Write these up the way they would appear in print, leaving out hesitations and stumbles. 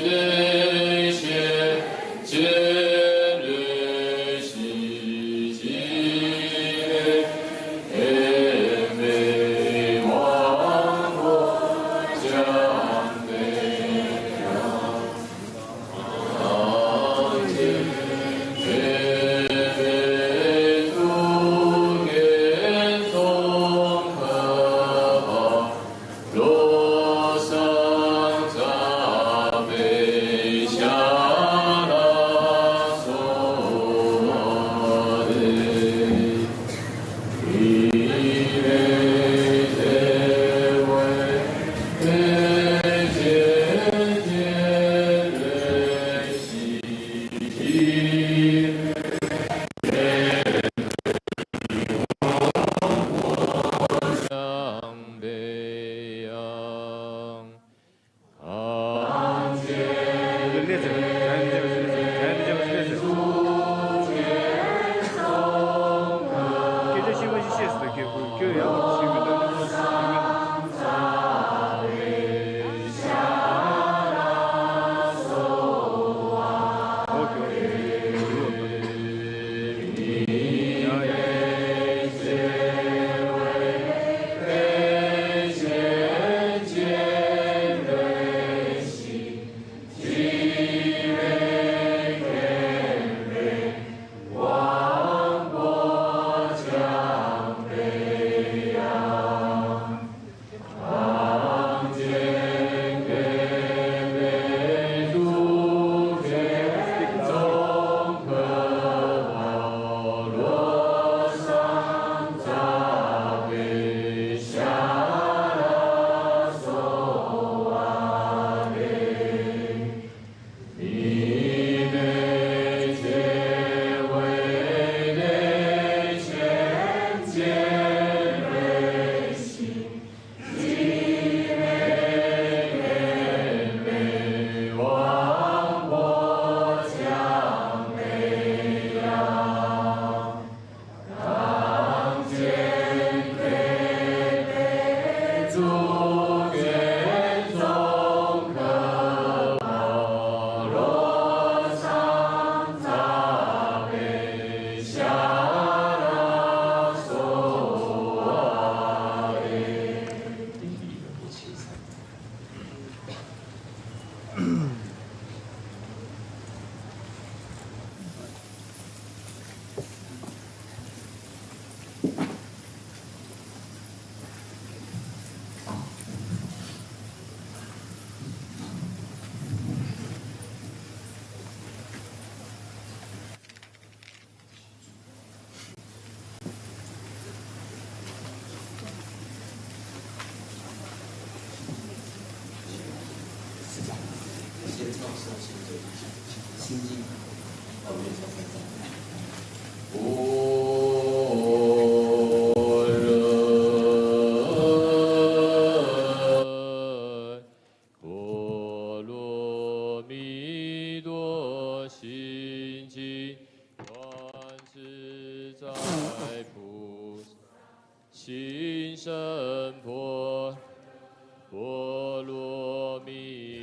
Geshe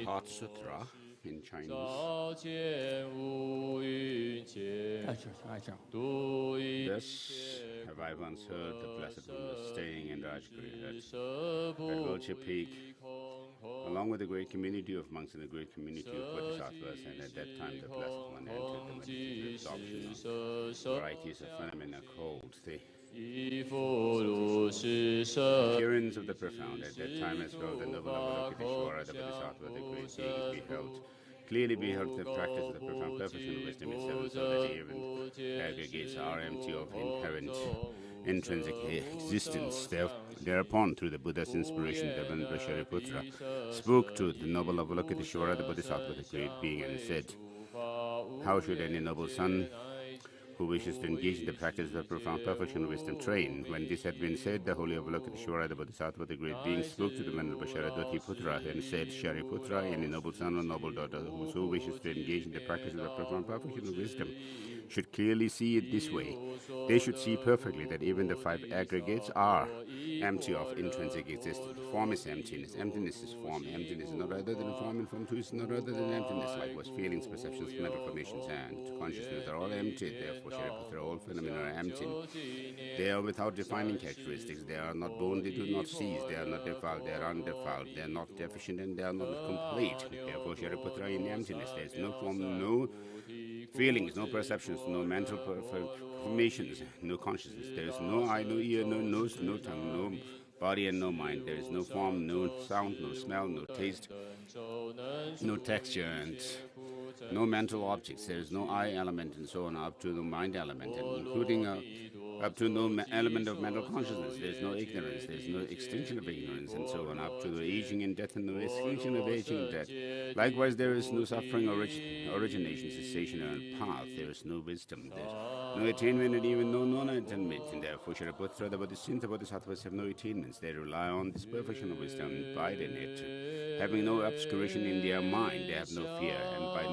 Heart Sutra in Chinese. Thus have I once heard the Blessed One was staying in Rajgiri at Vulture Peak, along with a great community of monks and a great community of bodhisattvas, and at that time the Blessed One entered the meditative absorption of varieties of phenomena called the appearance of the profound. At that time as well, the noble Avalokiteshvara, the bodhisattva, the great being, clearly beheld the practice of the profound perfection of wisdom itself, so that even aggregates are empty of inherent intrinsic existence. Thereupon, through the Buddha's inspiration, the Venerable Shariputra spoke to the noble Avalokiteshvara, the bodhisattva, the great being, and said, "How should any noble son who wishes to engage in the practice of the profound perfection of wisdom train?" When this had been said, the holy Avalokiteshvara, the bodhisattva, the great being, spoke to the Venerable Shariputra and said, "Shariputra, any noble son or noble daughter who wishes to engage in the practice of the profound perfection of wisdom should clearly see it this way. They should see perfectly that even the five aggregates are empty of intrinsic existence. Form is emptiness, emptiness is form, emptiness is not other than form, and form too is not other than emptiness. Likewise, feelings, perceptions, mental formations, and consciousness are all empty. Therefore, Shariputra, all phenomena are empty. They are without defining characteristics. They are not born, they do not cease. They are not defiled, they are undefiled. They are not deficient, and they are not complete. Therefore, Shariputra, in emptiness, there is no form, no feelings, no perceptions, no mental formations, no consciousness. There is no eye, no ear, no nose, no tongue, no body, and no mind. There is no form, no sound, no smell, no taste, no texture, and no mental objects. There is no I element, and so on, up to the mind element, and including up to no element of mental consciousness. There is no ignorance, there is no extinction of ignorance, and so on, up to the aging and death and no extinction of aging and death. Likewise, there is no suffering, origination, cessation, and path. There is no wisdom, there is no attainment, and even no non-attainment. And therefore, Shariputra, the bodhisattvas have no attainments. They rely on this perfection of wisdom and abide in it. Having no obscuration in their mind, they have no fear, and by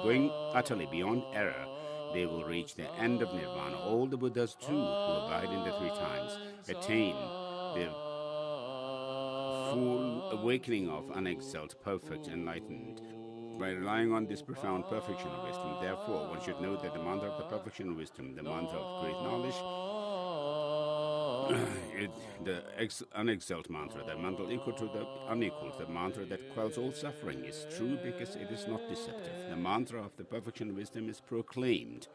going utterly beyond error, they will reach the end of nirvana. All the Buddhas too, who abide in the three times, attain the full awakening of unexcelled, perfect enlightenment by relying on this profound perfection of wisdom. Therefore, one should know that the mantra of the perfection of wisdom, the mantra of great knowledge, the unexcelled mantra, the mantra equal to the unequal, the mantra that quells all suffering, is true because it is not deceptive. The mantra of the perfection of wisdom is proclaimed,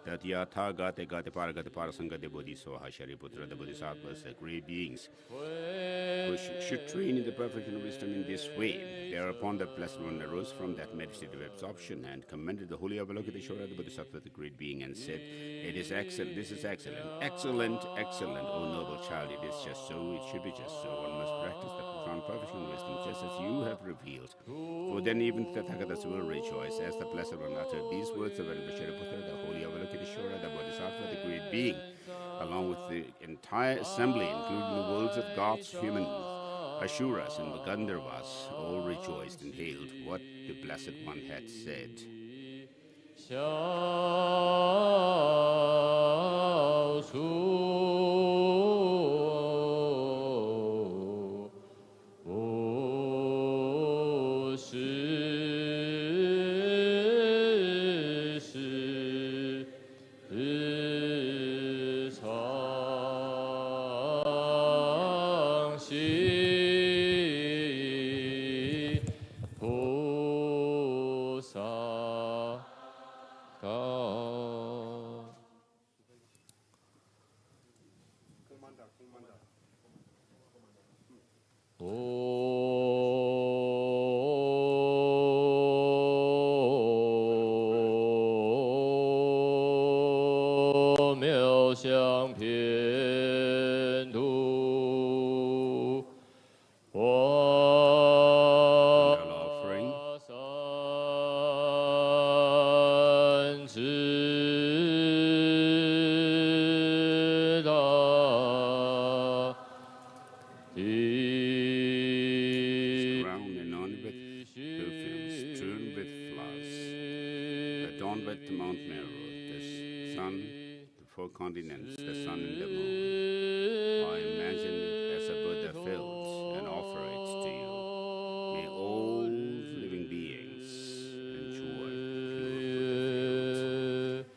that yatha gate gate paragate parasangate bodhisoha Shariputra, the bodhisattvas, the great beings, who should train in the perfection of wisdom in this way. Thereupon the Blessed One arose from that meditative absorption and commended the holy Avalokiteshvara, the bodhisattva, the great being, and said, "It is excellent, this is excellent, excellent, excellent, O noble child, it is just so, it should be just so. One must practice the profound perfection of wisdom just as you have revealed. For then even the Tathagatas will rejoice." As the Blessed One uttered these words, the Venerable Shariputra, the holy Avalokiteshvara, the bodhisattva, the great being, along with the entire assembly, including the worlds of gods, humans, Ashuras, and Gandharvas, all rejoiced and hailed what the Blessed One had said. sun, the four continents, the sun and the moon. I imagine it as a Buddha filled and offer it to you. May all living beings enjoy pure Buddha fields.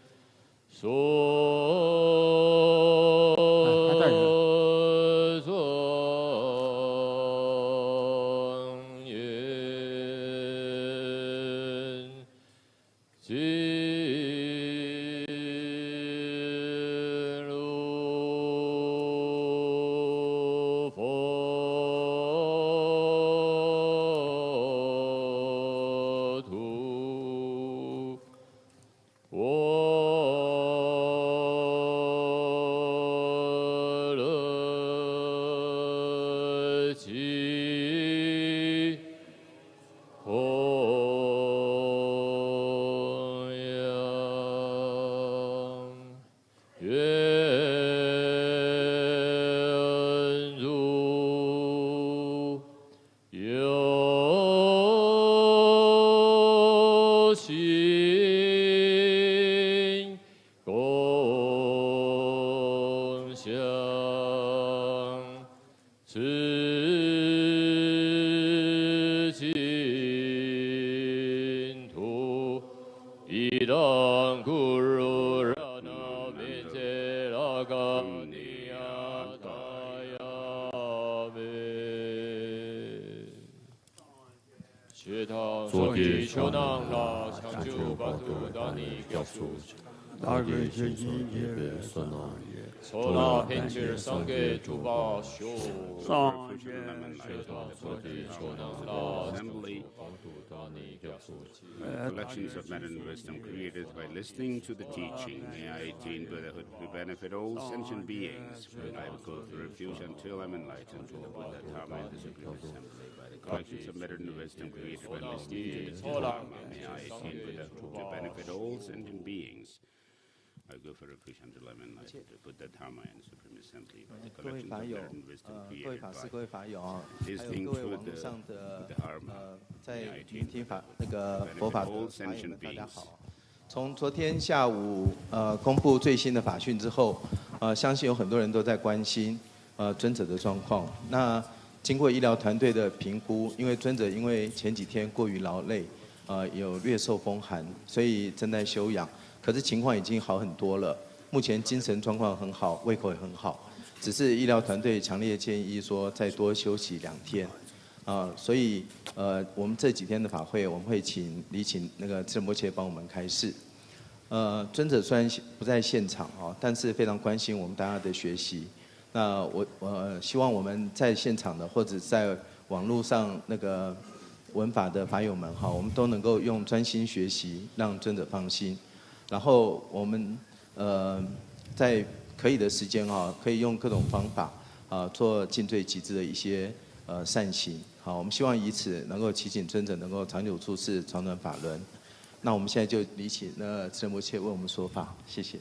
Collections of merit and wisdom created by listening to the teaching. May I attain Buddhahood to benefit all sentient beings. I will go through refuge until I'm enlightened through the Buddha Dharma and the Supreme Assembly. By the collections of merit and wisdom created by listening to the Dharma, may I attain Buddhahood to benefit all sentient beings. I go for refuge until I'm enlightened through the Buddha Dharma and the Supreme Assembly. By the collections of merit and wisdom created by listening to the Dharma, may I attain Buddhahood all sentient beings. 从昨天下午公布最新的法讯之后，相信有很多人都在关心尊者的状况。那经过医疗团队的评估，因为尊者因为前几天过于劳累，有略受风寒，所以正在休养。可是情况已经好很多了，目前精神状况很好，胃口也很好，只是医疗团队强烈建议说再多休息2天。所以我们这几天的法会，我们会请那个仁波切帮我们开示。尊者虽然不在现场但是非常关心我们大家的学习。那我希望我们在现场的或者在网络上那个闻法的法友们我们都能够用专心学习，让尊者放心。然后我们在可以的时间可以用各种方法做尽最极致的一些善行。好，我们希望以此能够祈请尊者能够长久住世，长转法轮。那我们现在就礼请那仁波切为我们说法，谢谢。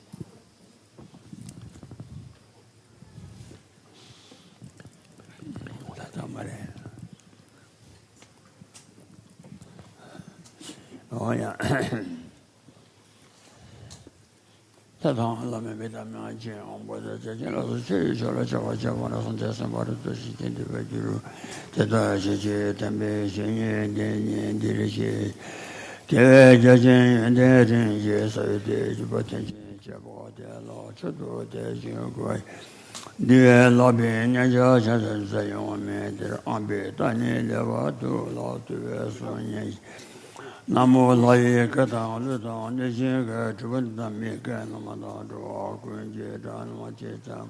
사탕 라면 메다면 제 엄보다 제제라서 제일저라 저와저와나 손자서 말도 시킨데 베주로 대다 제제 담배 제nye 데리시 대저전 대전 예서대 주버ten 제보대로 저도대 지고 네 라벤냐 자자자용메들 암베 다니레와도 라도에서냐 Namo Laye Kata Luta Nishinga Chubanda Mika Namada Dua Kunje Dhanma Chetam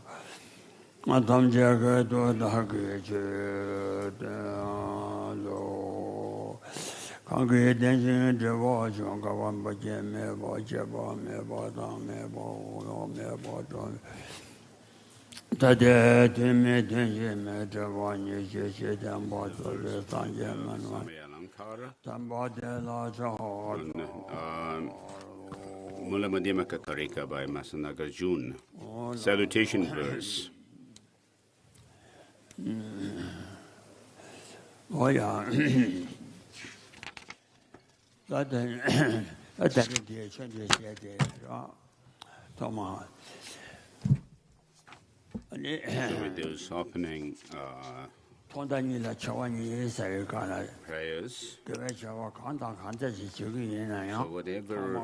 Atam Jaga Dodhake Chetalo Kange Denshin Dewa Chunga Wamba Meba Cheba Meba Dam Meba Ulo Meba Dam Tade Timi Tenshi Medewa Nishe Chetam Bhatole Sanje Manwa Mula Madhyama Kakarika by Masanagarjun. Salutation verse. Oh yeah. That with those opening prayers. So whatever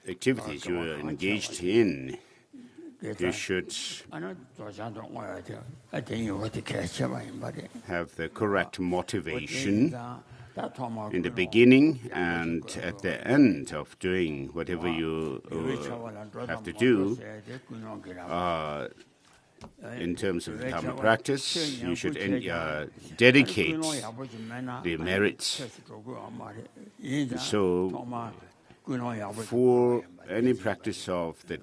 activities you are engaged in, you should have the correct motivation in the beginning and at the end of doing whatever you have to do. In terms of Dharma practice, you should dedicate the merits. So, for any practice of the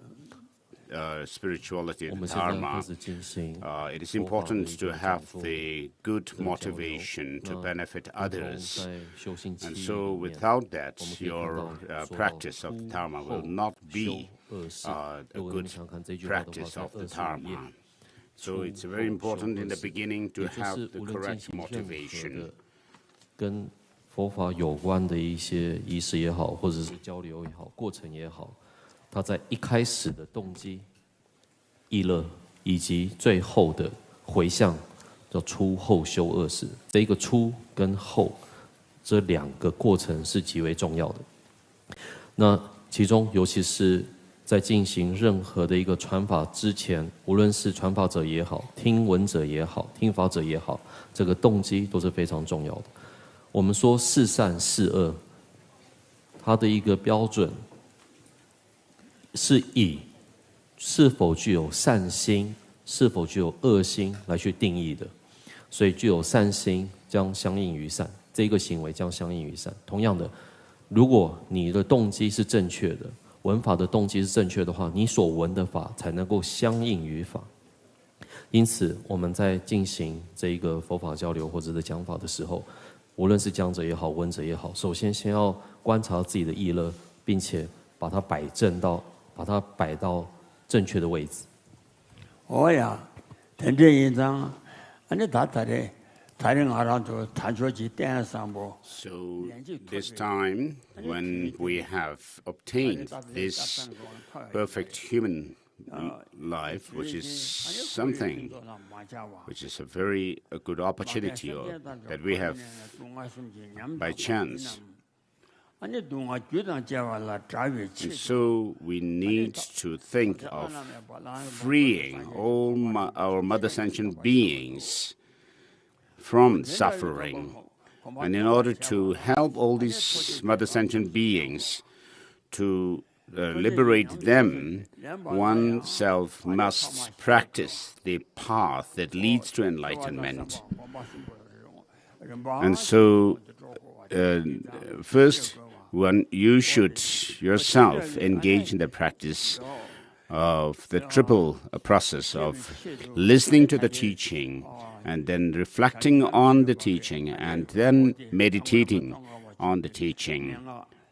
spirituality and Dharma, it is important to have the good motivation to benefit others. And so, without that, your practice of the Dharma will not be a good practice of the Dharma. So it's very important in the beginning to have the correct motivation. 跟佛法有关的一些仪式也好，或者是交流也好，过程也好，它在一开始的动机、意乐，以及最后的回向，叫初后修二事。这一个初跟后这两个过程是极为重要的。那其中，尤其是在进行任何的一个传法之前，无论是传法者也好，听闻者也好，听法者也好，这个动机都是非常重要的。我们说是善是恶，它的一个标准是以是否具有善心，是否具有恶心来去定义的。所以具有善心将相应于善，这个行为将相应于善。同样的，如果你的动机是正确的，闻法的动机是正确的话，你所闻的法才能够相应于法。因此，我们在进行这一个佛法交流或者是讲法的时候，无论是讲者也好，闻者也好，首先先要观察自己的意乐，并且把它摆到正确的位置。我呀，听这一章，俺这大的。So this time, when we have obtained this perfect human life, which is something, which is a good opportunity that we have by chance. And so we need to think of freeing all our mother sentient beings from suffering. And in order to help all these mother sentient beings to liberate them, oneself must practice the path that leads to enlightenment. And so, first, you should yourself engage in the practice of the triple process of listening to the teaching, and then reflecting on the teaching, and then meditating on the teaching.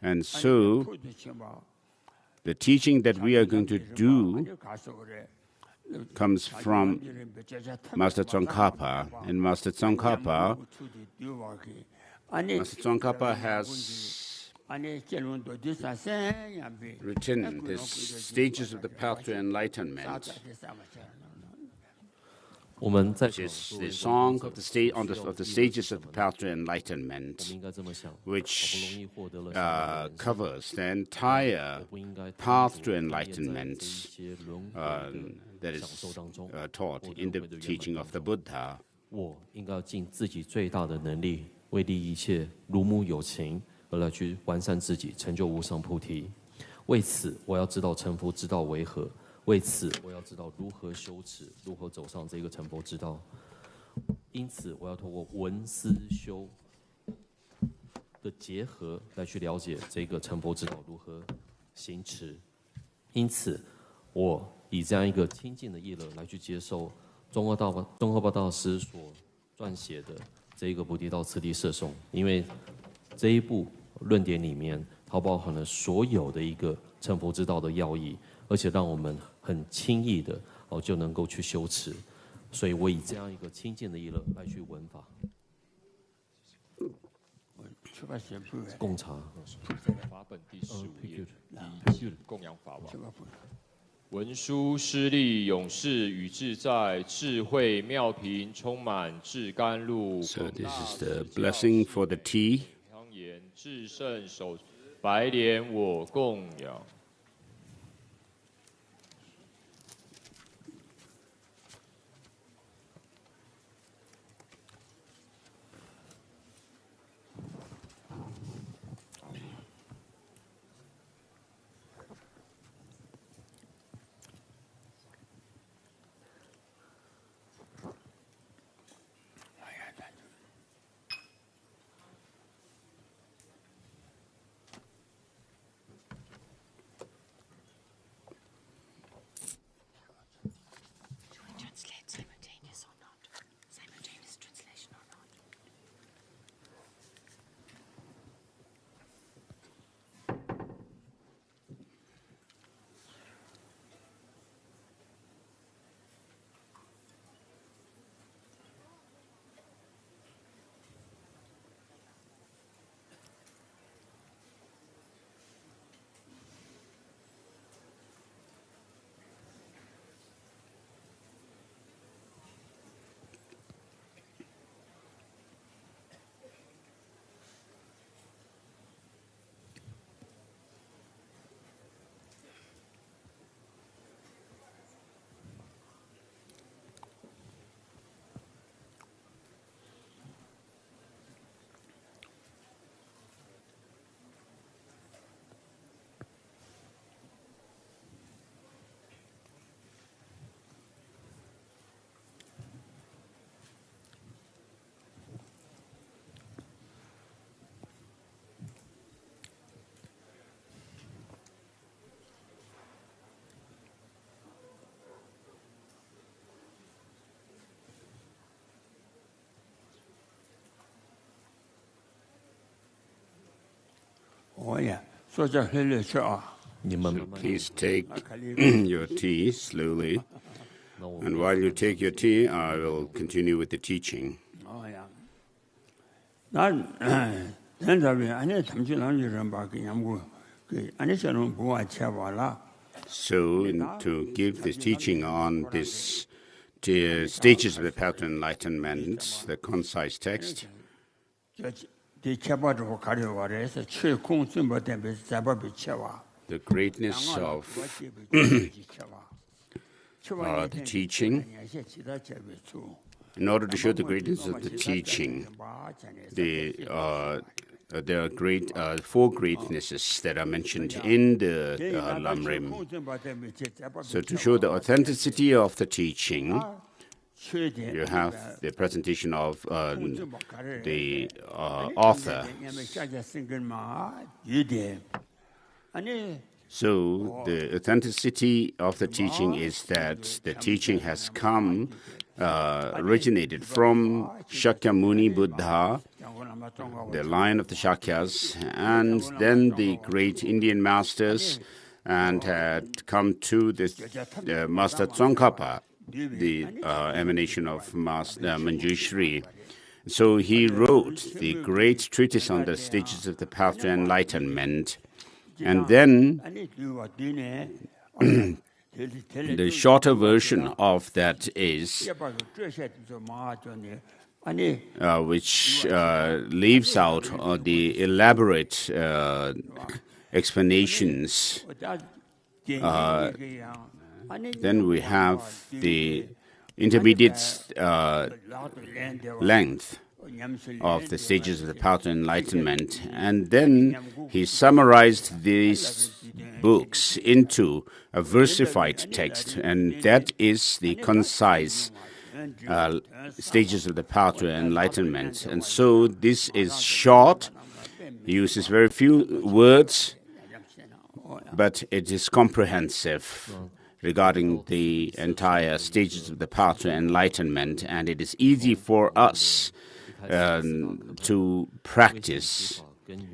And so, the teaching that we are going to do comes from Master Tsongkhapa. And Master Tsongkhapa has written the stages of the path to enlightenment, which is the song of the stages of the path to enlightenment, which covers the entire path to enlightenment that is taught in the teaching of the Buddha. 我应该尽自己最大的能力，为利一切如母有情，而来去完善自己，成就无上菩提。为此，我要知道成佛之道为何。为此，我要知道如何修持，如何走上这个成佛之道。因此，我要透过闻思修的结合，来去了解这个成佛之道如何行持。因此，我以这样一个清净的意乐来去接受宗喀巴大师所撰写的这一个菩提道次第摄颂，因为这一部论点里面，它包含了所有的一个成佛之道的要义，而且让我们很轻易的就能够去修持，所以我以这样一个清净的意乐来去闻法。供茶。法本第15页，第供养法王。文殊师利永世与自在，智慧妙平充满至甘露。 So this is the blessing for the tea. 庄严至圣手，白莲我供养。 你们 Please take your tea slowly. And while you take your tea, I will continue with the teaching. So, to give this teaching on this stages of the path to enlightenment, the concise text, the greatness of the teaching. In order to show the greatness of the teaching, there are four greatnesses that are mentioned in the Lamrim. So to show the authenticity of the teaching, you have the presentation of the author. So the authenticity of the teaching is that the teaching has originated from Shakyamuni Buddha, the lion of the Shakyas, and then the great Indian masters, and had come to this Master Tsongkhapa, the emanation of Master Manjushri. So he wrote the great treatise on the stages of the path to enlightenment. And then the shorter version of that is, which leaves out the elaborate explanations. Then we have the intermediate length of the stages of the path to enlightenment. And then he summarized these books into a versified text, and that is the concise stages of the path to enlightenment. And so this is short, uses very few words, but it is comprehensive regarding the entire stages of the path to enlightenment, and it is easy for us to practice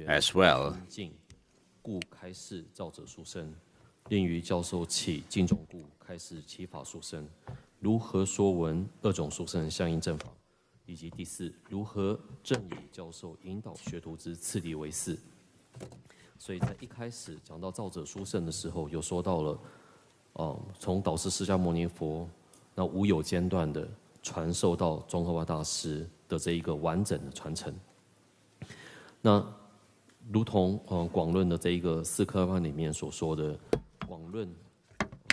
as well. 故开示造者殊生，令于教授起经种故开示其法殊生。如何说闻二种殊生相应正法？以及第4，如何正以教授引导学徒之次第为4。所以在一开始讲到造者殊胜的时候，有说到了，从导师释迦牟尼佛那无有间断的传授到宗喀巴大师的这一个完整的传承。那如同广论的这一个4科班里面所说的，广论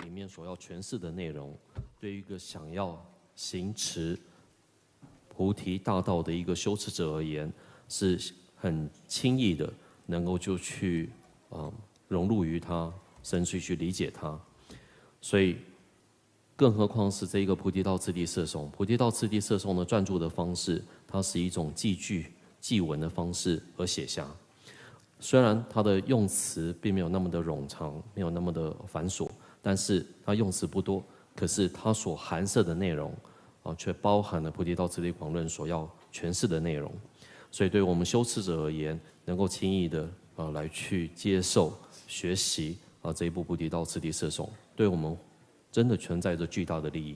里面所要诠释的内容，对于一个想要行持菩提大道的一个修持者而言，是很轻易的能够就去融入于它，甚至去理解它。所以，更何况是这一个菩提道次第摄颂。菩提道次第摄颂的撰著的方式，它是一种记句、记文的方式而写下。虽然它的用词并没有那么的冗长，没有那么的繁琐，但是它用词不多，可是它所含摄的内容却包含了菩提道次第广论所要诠释的内容。所以，对我们修持者而言，能够轻易的来去接受、学习这一部菩提道次第摄颂，对我们真的存在着巨大的利益。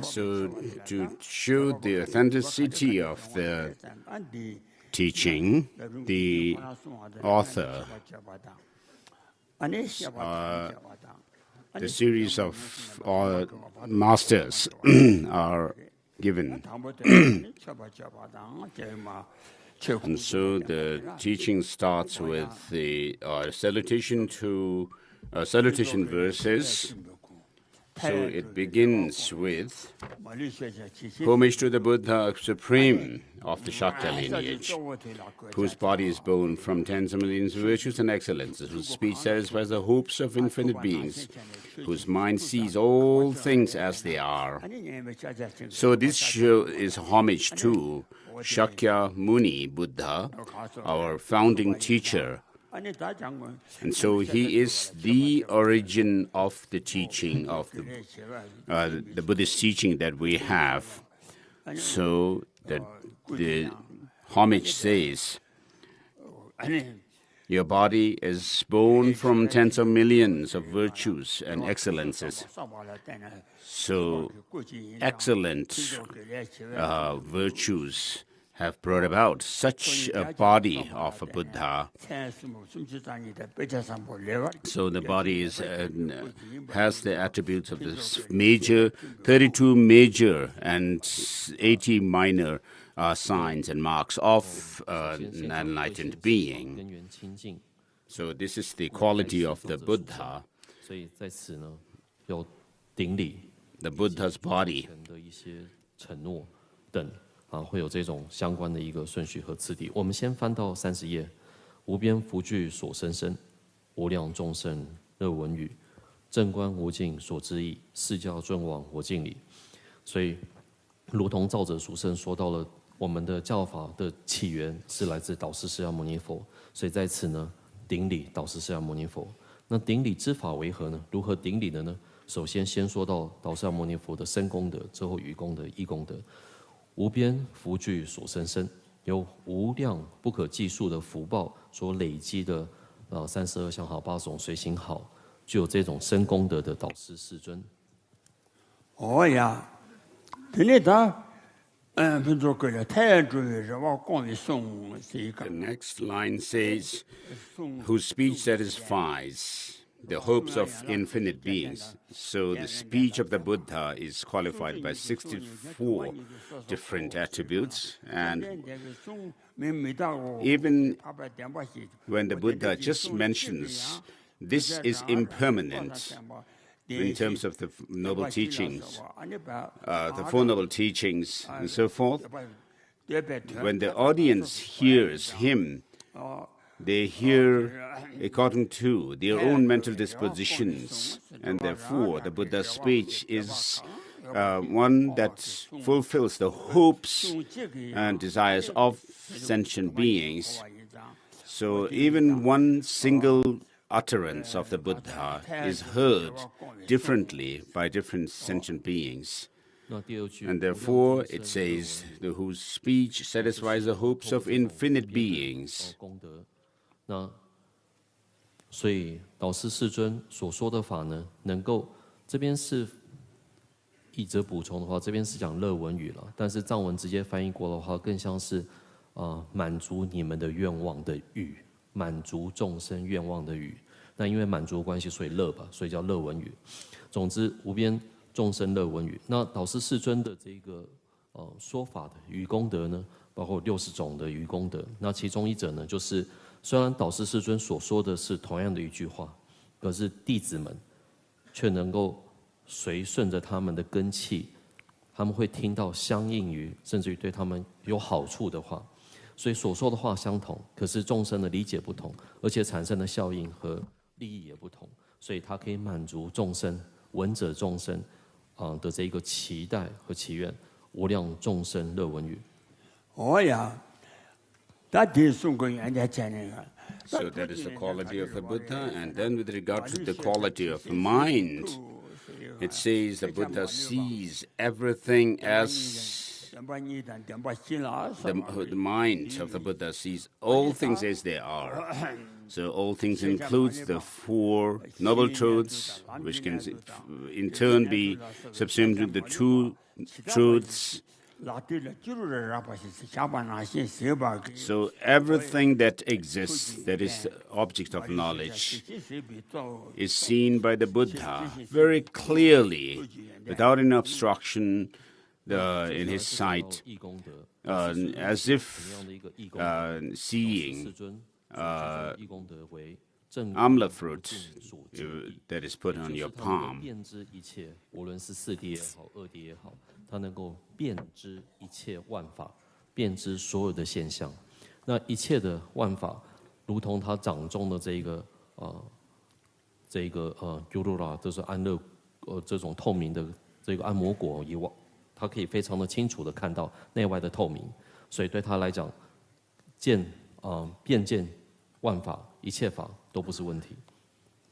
So, to show the authenticity of the teaching, the author, the series of masters are given. And so the teaching starts with the salutation verses. So it begins with homage to the Buddha Supreme of the Shakya lineage, whose body is born from tens of millions of virtues and excellences, whose speech satisfies the hopes of infinite beings, whose mind sees all things as they are. So this show is homage to Shakya Muni Buddha, our founding teacher. And so he is the origin of the teaching of the Buddhist teaching that we have. So that the homage says, your body is born from tens of millions of virtues and excellences. So excellent virtues have brought about such a body of a Buddha. So the body has the attributes of this major, 32 major and 80 minor signs and marks of an enlightened being. So this is the quality of the Buddha. The Buddha's body. 会有这种相关的一个顺序和次第。我们先翻到30页，无边福聚所生身，无量众生乐闻语，正观无尽所知义，释教尊王我敬礼。所以，如同造者殊胜说到了，我们的教法的起源是来自导师释迦牟尼佛。所以在此呢，顶礼导师释迦牟尼佛。那顶礼之法为何呢？如何顶礼的呢？首先说到导师释迦牟尼佛的身功德，之后语功德、义功德。无边福聚所生身，有无量不可计数的福报所累积的32相好8种随行好，具有这种身功德的导师世尊。The next line says, whose speech satisfies the hopes of infinite beings. So the speech of the Buddha is qualified by 64 different attributes, and even when the Buddha just mentions this is impermanent in terms of the noble teachings, the Four Noble Teachings and so forth, when the audience hears him, they hear according to their own mental dispositions, and therefore the Buddha's speech is one that fulfills the hopes and desires of sentient beings. So even one single utterance of the Buddha is heard differently by different sentient beings. And therefore it says, whose speech satisfies the hopes of infinite beings. 所以导师世尊所说的法呢，能够这边是译者补充的话，这边是讲乐文语了，但是藏文直接翻译过的话，更像是满足你们的愿望的语，满足众生愿望的语。那因为满足的关系，所以乐吧，所以叫乐文语。总之，无边众生乐文语。那导师世尊的这个说法的语功德呢，包括60种的语功德。那其中一者呢，就是虽然导师世尊所说的是同样的一句话，可是弟子们却能够随顺着他们的根器，他们会听到相应于甚至于对他们有好处的话。所以所说的话相同，可是众生的理解不同，而且产生的效应和利益也不同，所以它可以满足众生闻者众生的这一个期待和祈愿，无量众生乐闻语。哦呀，那第送给人家讲那个。So that is the quality of the Buddha. And then with regard to the quality of mind, it says the Buddha sees everything as the mind of the Buddha sees all things as they are. So all things includes the 4 noble truths, which can in turn be subsumed to the 2 truths. So everything that exists, that is the object of knowledge, is seen by the Buddha very clearly, without any obstruction in his sight, as if seeing amla fruit that is put on your palm. 它能够遍知一切万法，遍知所有的现象。那一切的万法，如同它掌中的这个优罗拉，就是安乐这种透明的这个安摩果以外，它可以非常的清楚的看到内外的透明，所以对他来讲，遍见万法，一切法都不是问题。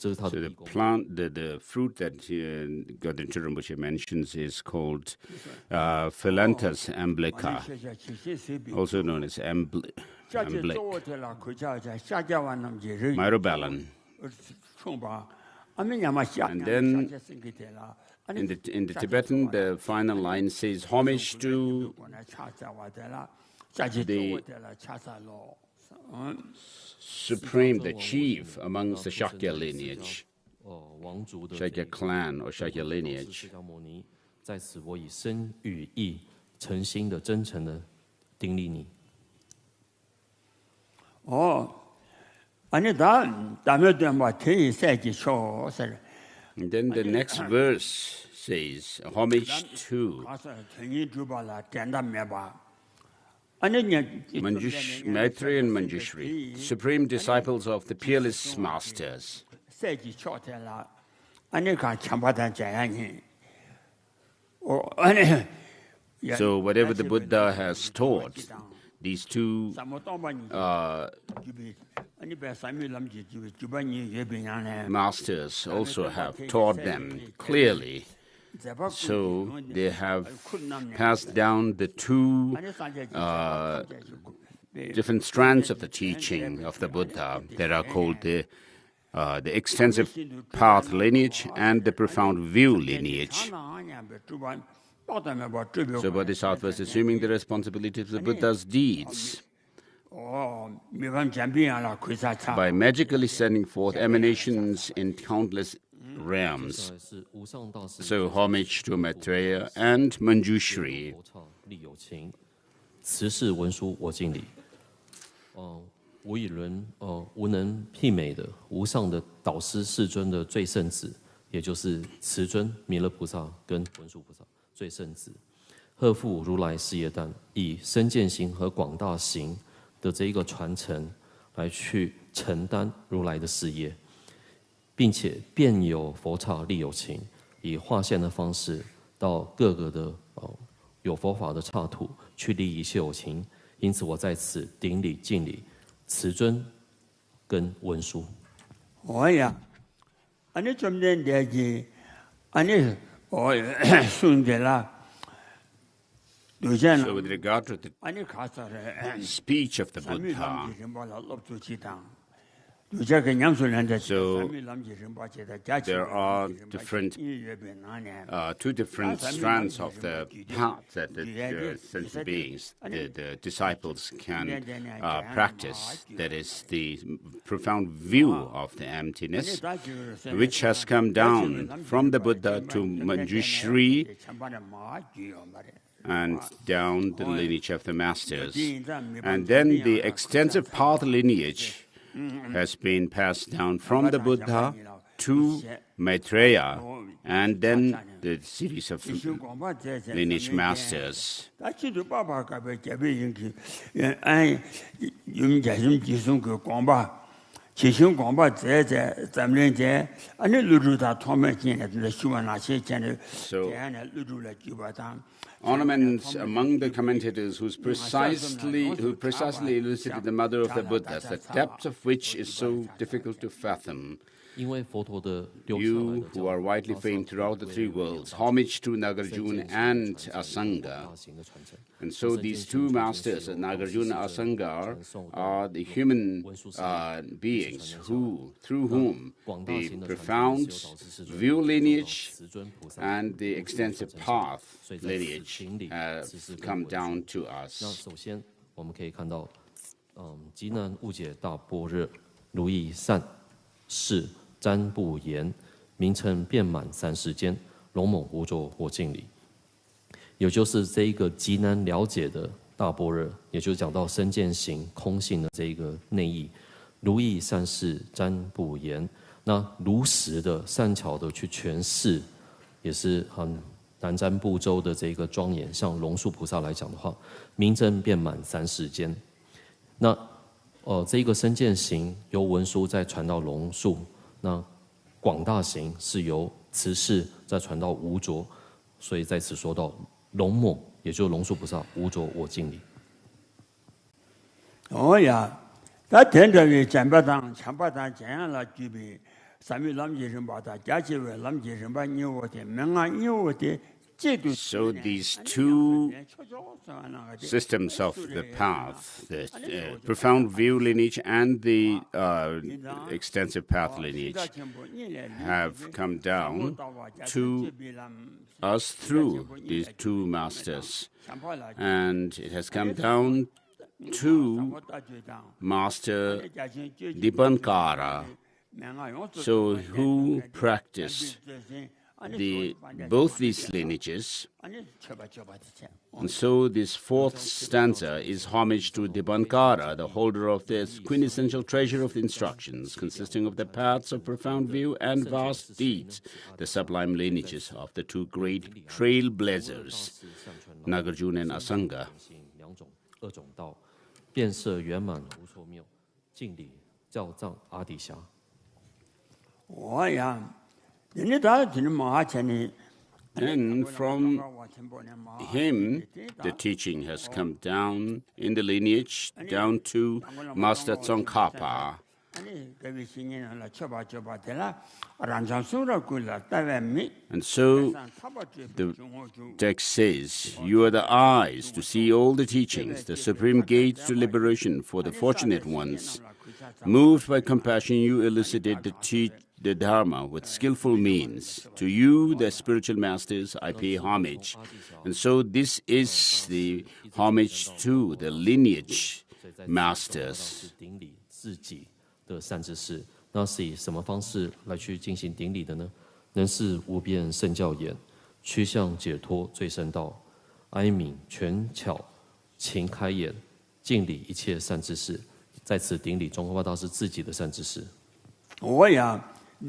So the plant, the fruit that Gaden Tri Rinpoche mentions is called Philanthus amblica, also known as amblic, myrobalan. And then in the Tibetan, the final line says homage to the supreme, the chief amongst the Shakya lineage, Shakya clan or Shakya lineage. 在此，我以身语意诚心的、真诚的顶礼你。And then the next verse says, homage to Maitri and Manjushri, supreme disciples of the peerless masters. So whatever the Buddha has taught, these 2 masters also have taught them clearly. So they have passed down the 2 different strands of the teaching of the Buddha that are called the extensive path lineage and the profound view lineage. So Bodhisattva is assuming the responsibility of the Buddha's deeds by magically sending forth emanations in countless realms. So homage to Maitreya and Manjushri. 此事文殊我敬礼。无能媲美的无上的导师世尊的最圣子，也就是慈尊弥勒菩萨跟文殊菩萨最圣子，贺复如来事业担，以身见行和广大行的这一个传承来去承担如来的事业，并且遍有佛刹利有情，以化现的方式到各个的有佛法的刹土去利一切有情。因此我在此顶礼敬礼慈尊跟文殊。呀，安尼怎么的是安尼顺着啦。So with regard to the speech of the Buddha, So there are two different strands of the path that the sensed beings, the disciples can practice. That is the profound view of the emptiness, which has come down from the Buddha to Manjushri and down the lineage of the masters. And then the extensive path lineage has been passed down from the Buddha to Maitreya, and then the series of lineage masters. So, ornaments among the commentators who precisely elucidated the mother of the Buddhas, the depth of which is so difficult to fathom. You who are widely famed throughout the three worlds, homage to Nagarjuna and Asanga. And so these two masters, Nagarjuna and Asanga, are the human beings through whom the profound view lineage and the extensive path lineage have come down to us. 我们可以看到，极难误解大般若，如意善事瞻不言，名称遍满三世间，龙猛无着或敬礼。也就是这一个极难了解的大般若，也就是讲到身见行空性的这一个内意，如意善事瞻不言。那如实的、善巧的去诠释，也是很南瞻部洲的这个庄严。像龙树菩萨来讲的话，名真遍满三世间。那这一个身见行由文殊再传到龙树。那广大行是由慈氏再传到无着，所以在此说到龙猛，也就是龙树菩萨无着我敬礼。哦呀，他天着为占巴当、强巴当这样了具备，三位南极人把他加起为南极人把牛我的命啊牛我的。So these two systems of the path, the profound view lineage and the extensive path lineage, have come down to us through these two masters. And it has come down to Master Dipankara, so who practiced both these lineages. And so this fourth stanza is homage to Dipankara, the holder of this quintessential treasure of the instructions, consisting of the paths of profound view and vast deeds, the sublime lineages of the two great trailblazers, Nagarjuna and Asanga. 变色圆满无错谬，敬礼教藏阿底峡。我呀。And from him, the teaching has come down in the lineage down to Master Tsongkhapa. And so the text says, you are the eyes to see all the teachings, the supreme gates to liberation for the fortunate ones. Moved by compassion, you elucidate the Dharma with skillful means. To you, the spiritual masters, I pay homage. And so this is the homage to the lineage masters. 的善知识，那是以什么方式来去进行顶礼的呢？能是无边圣教言，趋向解脱最深道，哀悯权巧，勤开眼，敬礼一切善知识。在此顶礼宗喀巴大师自己的善知识。我呀。So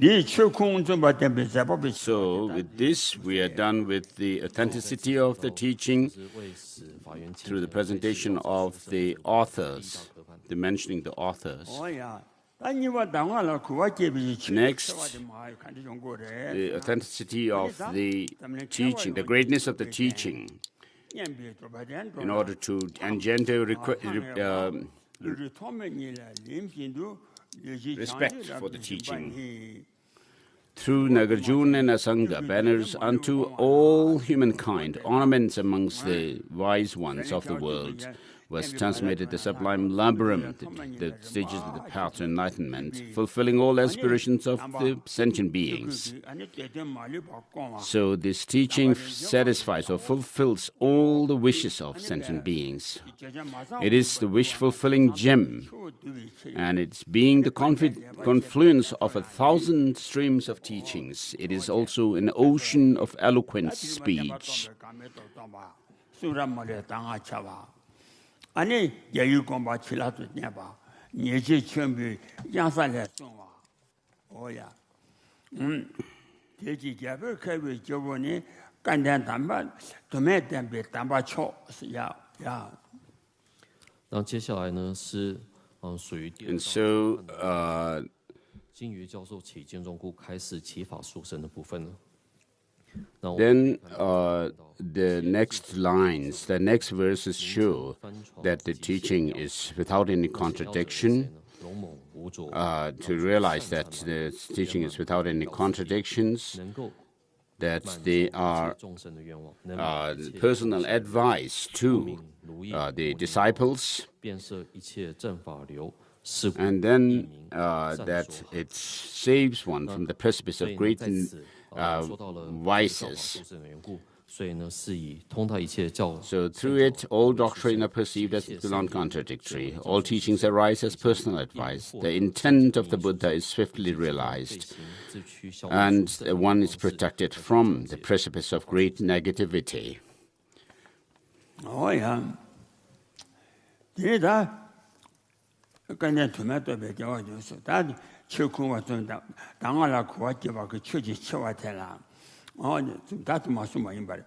with this, we are done with the authenticity of the teaching through the presentation of the authors, the mentioning the authors. Next, the authenticity of the teaching, the greatness of the teaching, in order to engender respect for the teaching. Through Nagarjuna and Asanga, banners unto all humankind, ornaments amongst the wise ones of the world, was transmitted the sublime labyrinth, the stages of the path to enlightenment, fulfilling all aspirations of the sentient beings. So this teaching satisfies or fulfills all the wishes of sentient beings. It is the wish-fulfilling gem, and it's being the confluence of 1,000 streams of teachings. It is also an ocean of eloquent speech. 아니 여유공부 치라도 내봐 예지 준비 양산에送와 오야 대지 개별 개별 저번에 간단 담바 도매 담배 담바 초야那接下来呢是属于 And so 金鱼教授起见中故开始启法殊胜的部分呢。Then the next lines, the next verses show that the teaching is without any contradiction. To realize that the teaching is without any contradictions, that they are personal advice to the disciples, and then that it saves one from the precipice of great vices. So through it, all doctrine are perceived as non-contradictory. All teachings arise as personal advice. The intent of the Buddha is swiftly realized, and one is protected from the precipice of great negativity. Oh, yeah.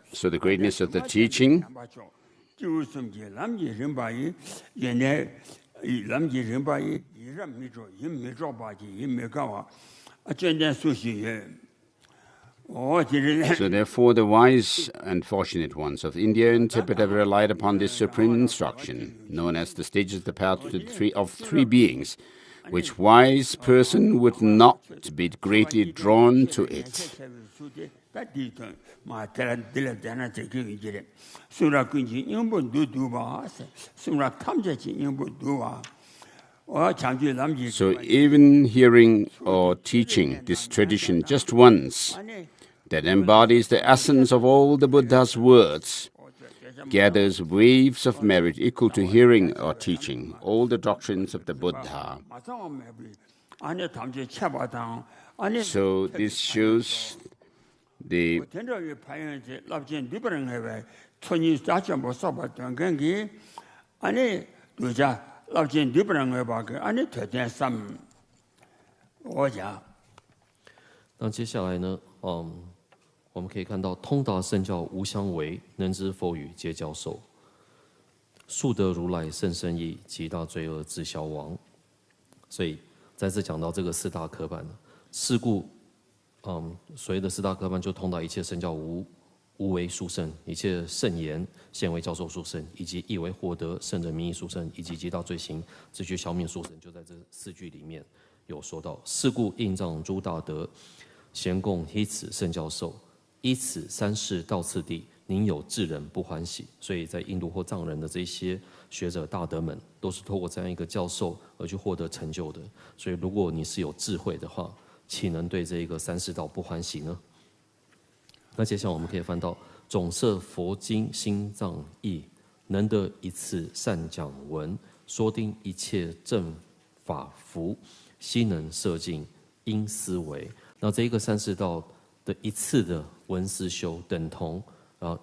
So the greatness of the teaching So therefore the wise and fortunate ones of India and Tibet have relied upon this supreme instruction, known as the stages of the path to three beings, which wise person would not be greatly drawn to it. So even hearing or teaching this tradition just once, that embodies the essence of all the Buddha's words, gathers waves of merit equal to hearing or teaching all the doctrines of the Buddha. So this shows the那接下来呢，我们可以看到通达圣教无相违，能知佛语皆教授，速得如来甚深意，极大罪恶自消亡。所以再次讲到这个四大科班，是故，所谓的四大科班就通达一切圣教无为殊胜，一切圣言现为教授殊胜，以及意为获得圣人名义殊胜，以及极大罪行自去消灭殊胜，就在这四句里面有说到。是故印藏诸大德，咸共依此圣教授。依此三世道次第，宁有智人不欢喜？所以在印度或藏人的这些学者大德们，都是透过这样一个教授而去获得成就的。所以，如果你是有智慧的话，岂能对这一个三世道不欢喜呢？那接下来我们可以翻到总摄佛经心藏义，能得一次善讲文，说定一切正法福，悉能摄尽因思维。那这一个三世道的一次的文思修，等同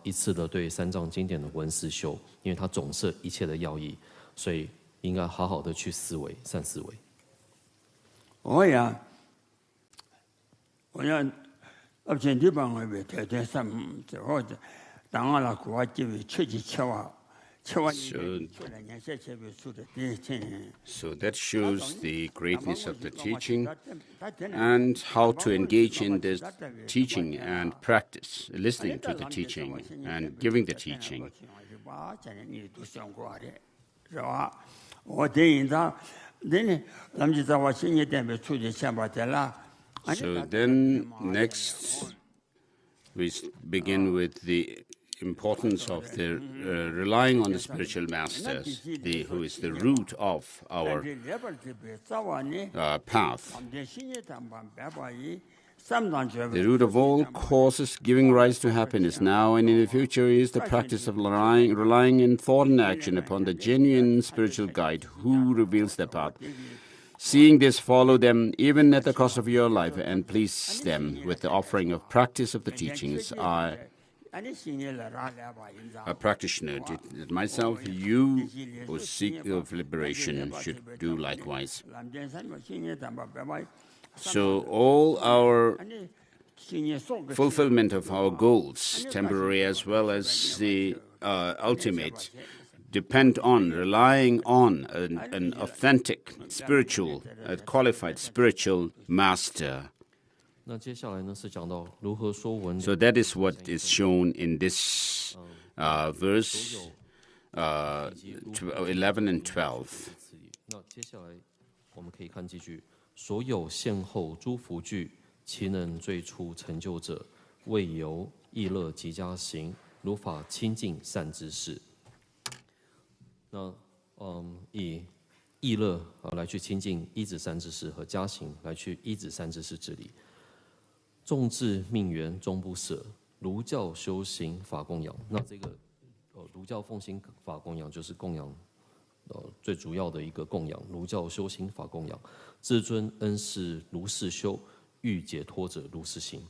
一次的对三藏经典的文思修，因为它总摄一切的要义，所以应该好好的去思维，善思维。我要absen地方为特点什么？最后的，当然了，国家为确实切话。So that shows the greatness of the teaching and how to engage in this teaching and practice, listening to the teaching and giving the teaching. So then next we begin with the importance of the relying on the spiritual master, who is the root of our path. The root of all causes giving rise to happiness now and in the future is the practice of relying in thought and action upon the genuine spiritual guide who reveals the path. Seeing this, follow them even at the cost of your life and please them with the offering of practice of the teachings. I, a practitioner, did myself, you who seek of liberation should do likewise. So all our fulfillment of our goals, temporary as well as the ultimate, depend on relying on an authentic spiritual, qualified spiritual master. So that is what is shown in this verse 11 and 12. 所有现后诸福具，其能最初成就者，为由意乐极佳行，如法清净善知识。那以意乐来去亲近依止善知识和加行来去依止善知识之理。众志命缘终不舍，儒教修行法供养。那这个儒教奉行法供养就是供养。最主要的一个供养，儒教修行法供养，至尊恩师如是修，欲解脱者如是行。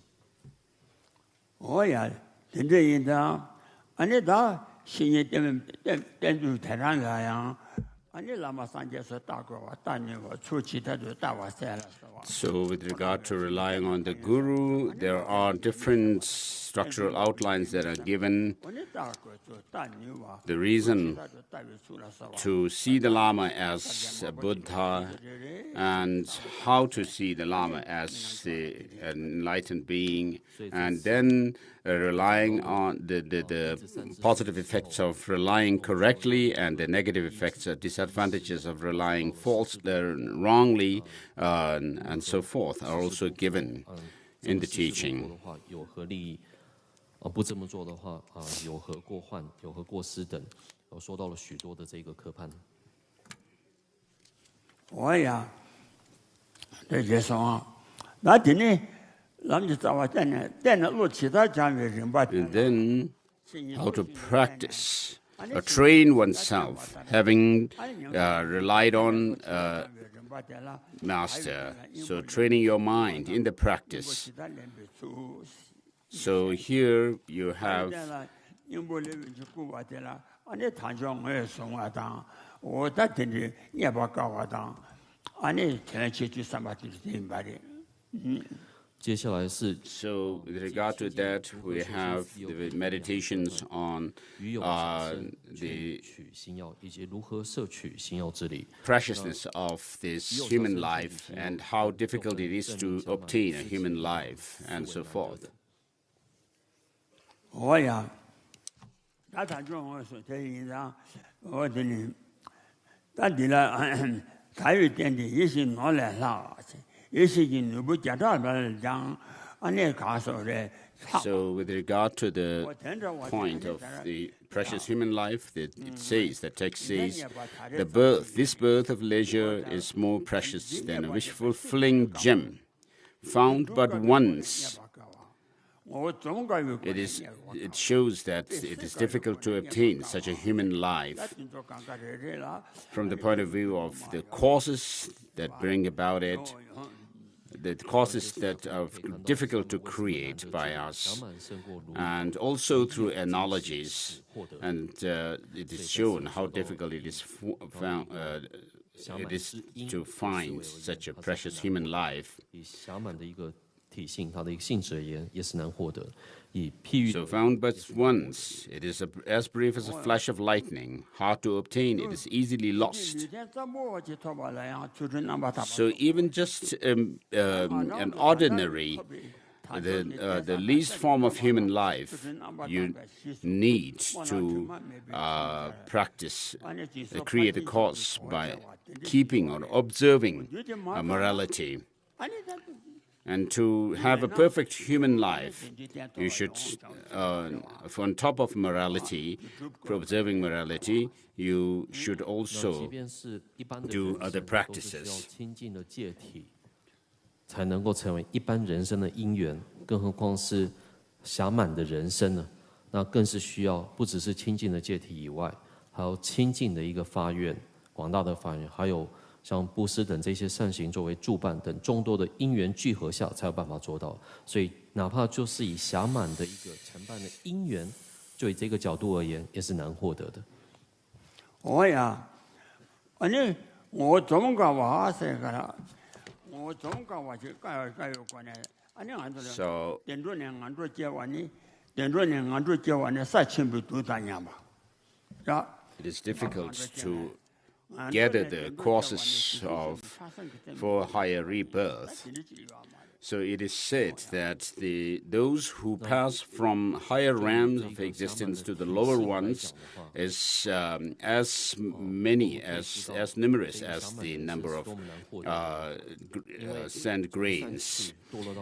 我呀，真正应当，安尼到新年点住台上来呀，安尼喇嘛上节说大过我，大年我出去他就大我塞了，是吧？ So with regard to relying on the Guru, there are different structural outlines that are given. The reason to see the Lama as a Buddha and how to see the Lama as an enlightened being, and then relying on the positive effects of relying correctly and the negative effects or disadvantages of relying wrongly and so forth are also given in the teaching. 不这么做的话，有何过患，有何过失等，说到了许多的这个科判。我呀，这些说，那今天咱们就找我在那录其他讲的人吧。And then how to practice or train oneself, having relied on master. So training your mind in the practice. So here you have So with regard to that, we have the meditations on the preciousness of this human life and how difficult it is to obtain a human life and so forth. 我呀，那他叫我说这一张，我这里，但是呢，他有点的，也是拿来啥，也是你不讲到那讲，俺那讲说的。So with regard to the point of the precious human life, that it says, the text says, this birth of leisure is more precious than a wish-fulfilling gem, found but once. It shows that it is difficult to obtain such a human life from the point of view of the causes that bring about it, the causes that are difficult to create by us, and also through analogies. And it is shown how difficult it is to find such a precious human life. So found but once, it is as brief as a flash of lightning, hard to obtain, it is easily lost. So even just an ordinary, the least form of human life, you need to practice, create a cause by keeping or observing morality. And to have a perfect human life, you should, on top of morality, for observing morality, you should also do other practices. 才能够成为一般人生的因缘，更何况是暇满的人生呢？那更是需要不只是清净的戒体以外，还有清净的一个发愿，广大的发愿，还有像布施等这些善行作为助伴等众多的因缘聚合下，才有办法做到。所以，哪怕就是以暇满的一个承办的因缘，就以这个角度而言，也是难获得的。我呀，아니我总讲话是个啦。 So, it is difficult to gather the causes for higher rebirth. So it is said that those who pass from higher realms of existence to the lower ones is as numerous as the number of sand grains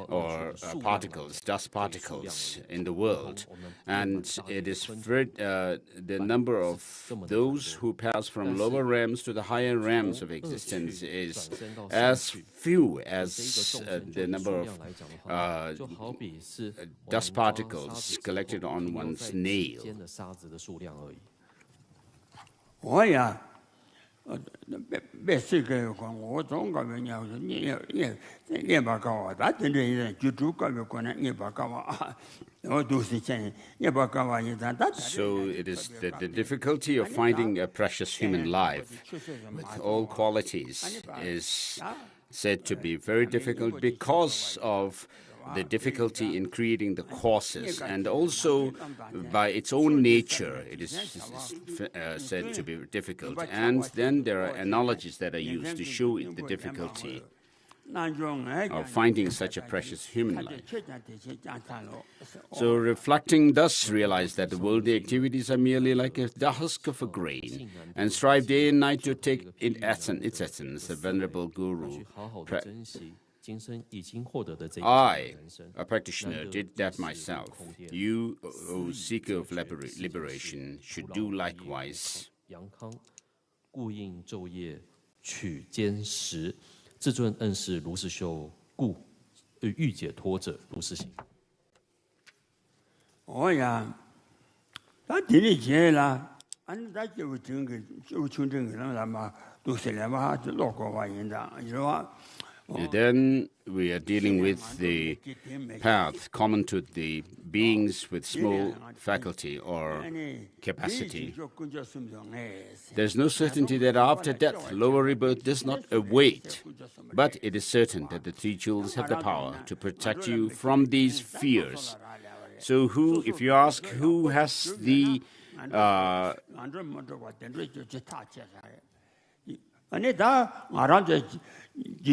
or particles, dust particles in the world. And it is the number of those who pass from lower realms to the higher realms of existence is as few as the number of dust particles collected on one's nail. 我呀，别谁个讲，我总讲你把搞啊，但真正人就主搞个可能你把搞啊，我都是真你把搞啊，你但。So it is the difficulty of finding a precious human life with all qualities is said to be very difficult because of the difficulty in creating the causes, and also by its own nature it is said to be difficult. And then there are analogies that are used to show the difficulty of finding such a precious human life. So reflecting thus, realize that the worldly activities are merely like the husk of a grain, and strive day and night to take its essence. The venerable Guru, I, a practitioner, did that myself. You, O seeker of liberation, should do likewise. 至尊恩师如是修故，欲解脱者如是行。我呀，他地里去了，俺他就整个人了嘛，都是来嘛，就老高玩人的，是吧？ Then we are dealing with the path common to the beings with small faculty or capacity. There's no certainty that after death, lower rebirth does not await, but it is certain that the three jewels have the power to protect you from these fears. So if you ask who has the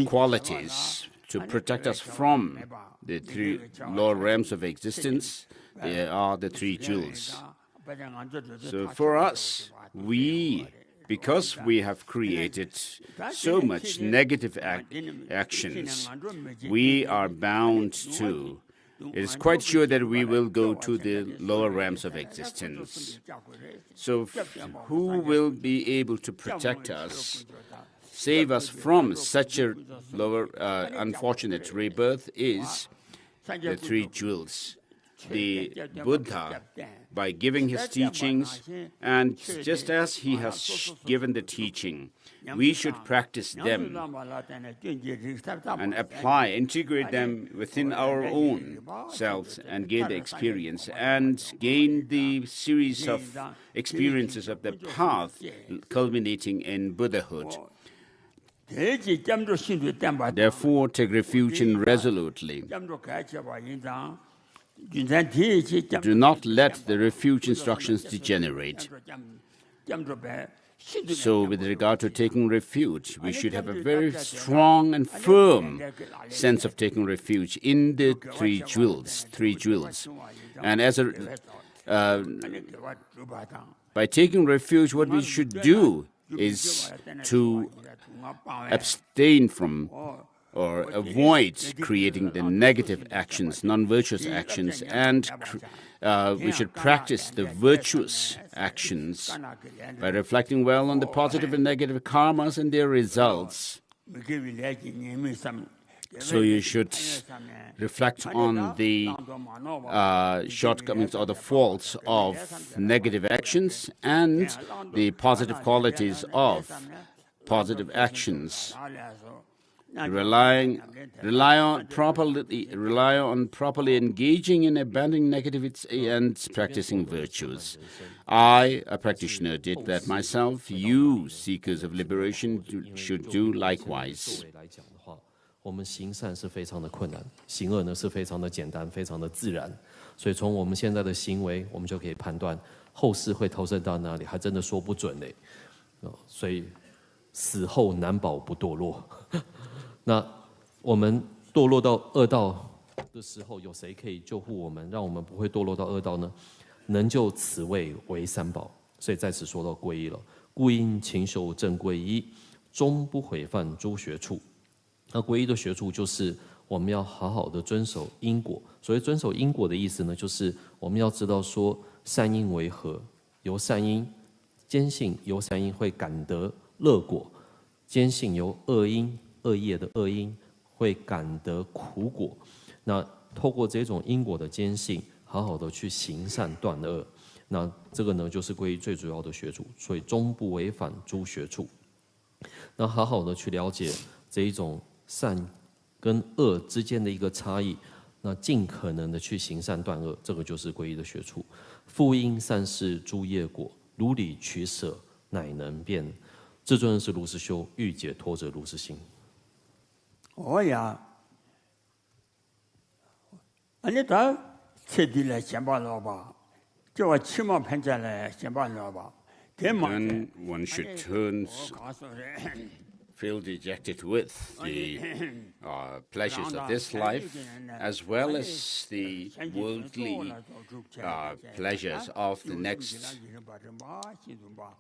qualities to protect us from the three lower realms of existence, they are the three jewels. So for us, because we have created so much negative actions, we are bound to. It is quite sure that we will go to the lower realms of existence. So who will be able to protect us, save us from such a lower unfortunate rebirth is the three jewels. The Buddha, by giving his teachings, and just as he has given the teaching, we should practice them and integrate them within our own selves and gain the experience and gain the series of experiences of the path culminating in Buddhahood. Therefore, take refuge in resolutely. Do not let the refuge instructions degenerate. So, with regard to taking refuge, we should have a very strong and firm sense of taking refuge in the three jewels. And by taking refuge, what we should do is to abstain from or avoid creating the negative actions, non-virtuous actions, and we should practice the virtuous actions by reflecting well on the positive and negative karmas and their results. So you should reflect on the shortcomings or the faults of negative actions and the positive qualities of positive actions. Rely on properly engaging in abandoning negativity and practicing virtues. I, a practitioner, did that myself. You, seekers of liberation, should do likewise. 我们行善是非常的困难，行恶呢是非常的简单，非常的自然。所以从我们现在的行为，我们就可以判断后世会投身到哪里，还真的说不准嘞。所以死后难保不堕落。那我们堕落到恶道的时候，有谁可以救护我们，让我们不会堕落到恶道呢？能救此位为三宝。所以在此说到皈依了，故应勤修正皈依，终不毁犯诸学处。那皈依的学处就是我们要好好的遵守因果。所谓遵守因果的意思呢，就是我们要知道说善因为何，由善因坚信由善因会感得乐果，坚信由恶因恶业的恶因会感得苦果。那透过这种因果的坚信，好好的去行善断恶，那这个呢就是皈依最主要的学处。所以终不违反诸学处。那好好的去了解这一种善跟恶之间的一个差异，那尽可能的去行善断恶，这个就是皈依的学处。复因善事诸业果，如理取舍，乃能变。至尊是如是修，欲解脱者如是行。我呀，你到彻底来先把老吧，叫我起码喷下来先把老吧。Then one should turn, feel dejected with the pleasures of this life, as well as the worldly pleasures of the next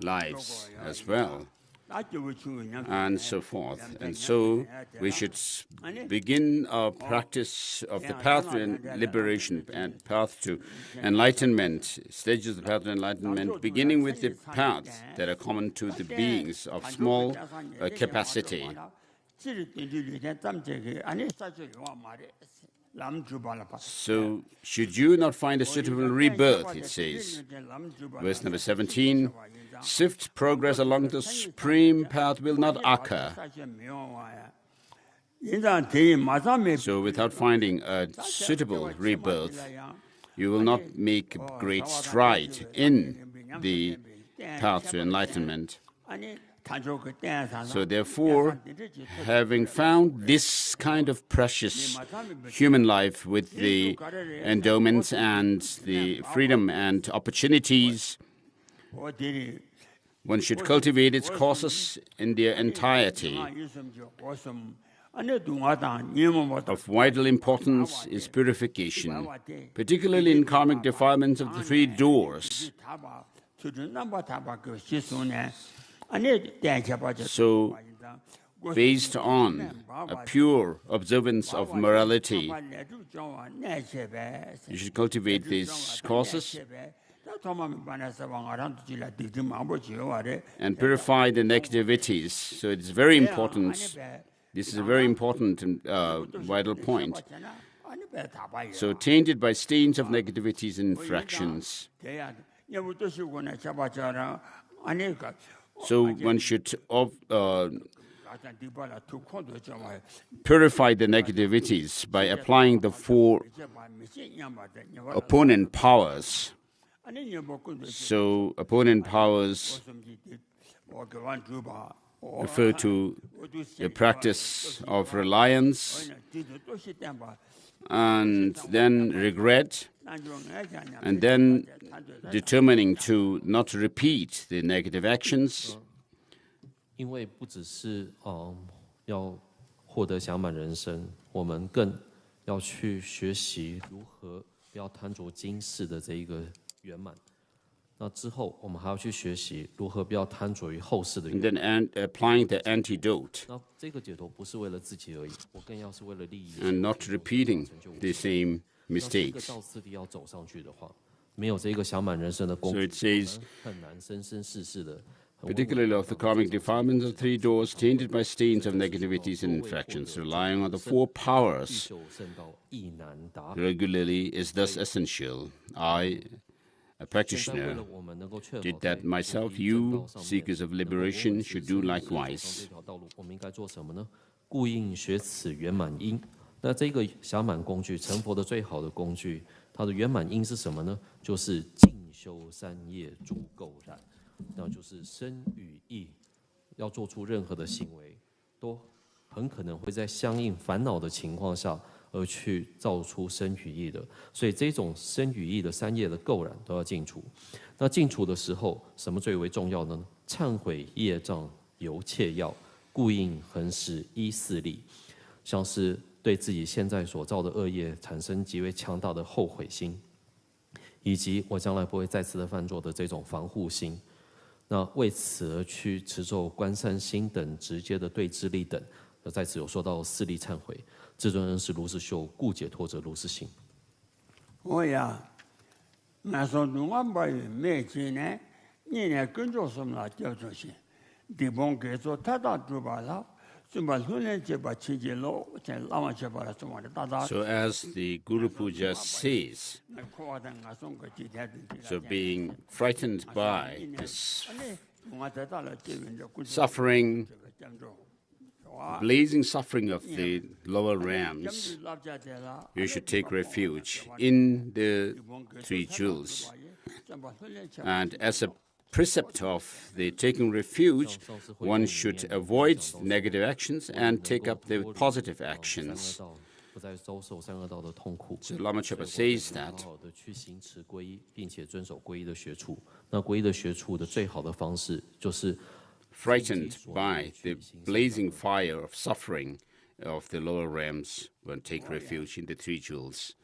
lives as well, and so forth. And so we should begin our practice of the path to liberation and path to enlightenment, stages of the path to enlightenment, beginning with the paths that are common to the beings of small capacity. So, should you not find a suitable rebirth, it says, verse number 17, swift progress along the supreme path will not occur. So, without finding a suitable rebirth, you will not make great stride in the path to enlightenment. So therefore, having found this kind of precious human life with the endowments and the freedom and opportunities, one should cultivate its causes in their entirety. Of vital importance is purification, particularly in karmic defilements of the three doors. So, based on a pure observance of morality, you should cultivate these causes and purify the negativities. So it's very important. This is a very important and vital point. So tainted by stains of negativities and infractions. So one should purify the negativities by applying the four opponent powers. So opponent powers refer to the practice of reliance and then regret, and then determining to not repeat the negative actions. 因为不只是要获得暇满人生，我们更要去学习如何不要贪着今世的这一个圆满。那之后，我们还要去学习如何不要贪着于后世的 And 缘。 then applying the antidote 那这个解脱不是为了自己而已，我更要是为了利益。 and not repeating the same 那这个 mistakes. 道次第要走上去的话，没有这个享满人生的功 So 夫， it says, 很难生生世世的。 particularly of the karmic defilements of 3 doors, tainted by stains of negativities and infractions, relying on the 4 powers 修圣道亦难达。 regularly is thus essential. I, a 现在为 practitioner, 了我们能够确保 did 在 that myself. 菩提正 You, 道上面 seekers of 能够 liberation, 稳 should 持 do 正直走上 likewise. 这条道路，我们应该做什么呢？故应学此圆满因。那这个暇满工具，成佛的最好的工具，它的圆满因是什么呢？就是静修三业诸垢染，那就是身语意，要做出任何的行为，都很可能会在相应烦恼的情况下而去造出身语意的，所以这种身语意的三业的垢染都要净除。那净除的时候，什么最为重要呢？忏悔业障由切要，故应恒时依四力，像是对自己现在所造的恶业产生极为强大的后悔心，以及我将来不会再次的犯错的这种防护心。那为此而去持咒观三心等直接的对治力等，在此有说到四力忏悔。至尊恩师如是修，故解脱者如是行。我呀，俺说东安把没钱呢，你呢跟着什么叫做些？地方给做太大主把了，就把后来就把亲戚老在拉完就把它做完了大大。 So as the Guru Puja says, so being frightened by this suffering, blazing suffering of the lower realms, you should take refuge in the 3 jewels. And as a precept of the taking refuge, one should avoid negative actions and take up the positive actions. 不再遭受三恶道的痛苦。 So Lama Chöpa says that 好好的去行持皈依，并且遵守皈依的学处。那皈依的学处的最好的方式就是 frightened by the blazing fire of suffering of the lower realms, one take refuge in the 3 jewels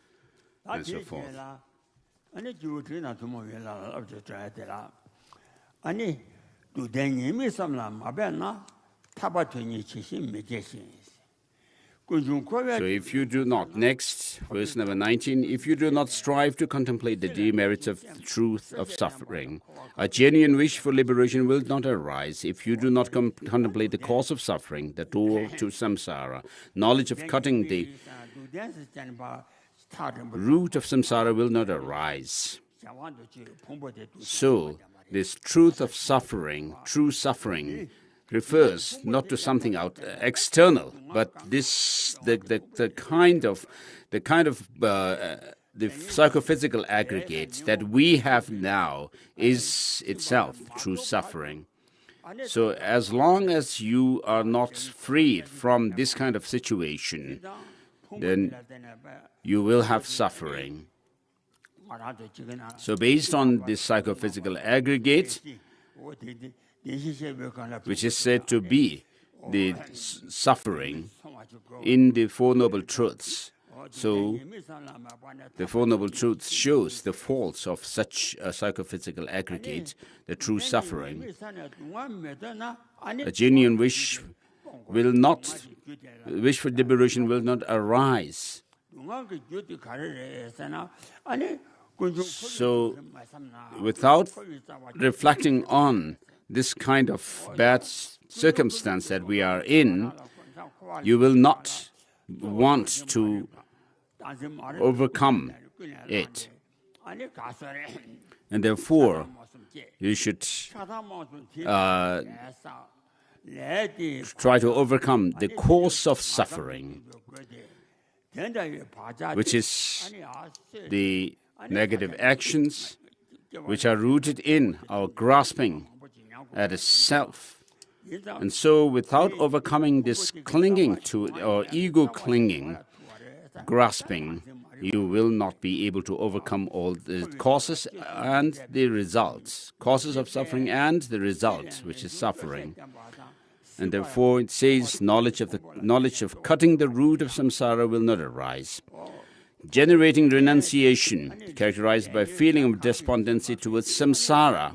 and so forth. So if you do not, next, verse number 19, if you do not strive to contemplate the demerits of the truth of suffering, a genuine wish for liberation will not arise. If you do not contemplate the cause of suffering, the door to samsara, knowledge of cutting the root of samsara will not arise. So, this truth of suffering, true suffering, refers not to something external, but this the kind of the psychophysical aggregate that we have now is itself true suffering. So as long as you are not freed from this kind of situation, then you will have suffering. So based on this psychophysical aggregate, which is said to be the suffering in the Four Noble Truths. So, the Four Noble Truths shows the faults of such a psychophysical aggregate, the true suffering. A genuine wish for liberation will not arise. So, without reflecting on this kind of bad circumstance that we are in, you will not want to overcome it. And therefore, you should try to overcome the cause of suffering, which is the negative actions which are rooted in our grasping at a self. And so without overcoming this clinging to or ego clinging, grasping, you will not be able to overcome all the causes and the results, causes of suffering and the result, which is suffering. And therefore it says knowledge of cutting the root of samsara will not arise. generating renunciation, characterized by feeling of despondency towards samsara,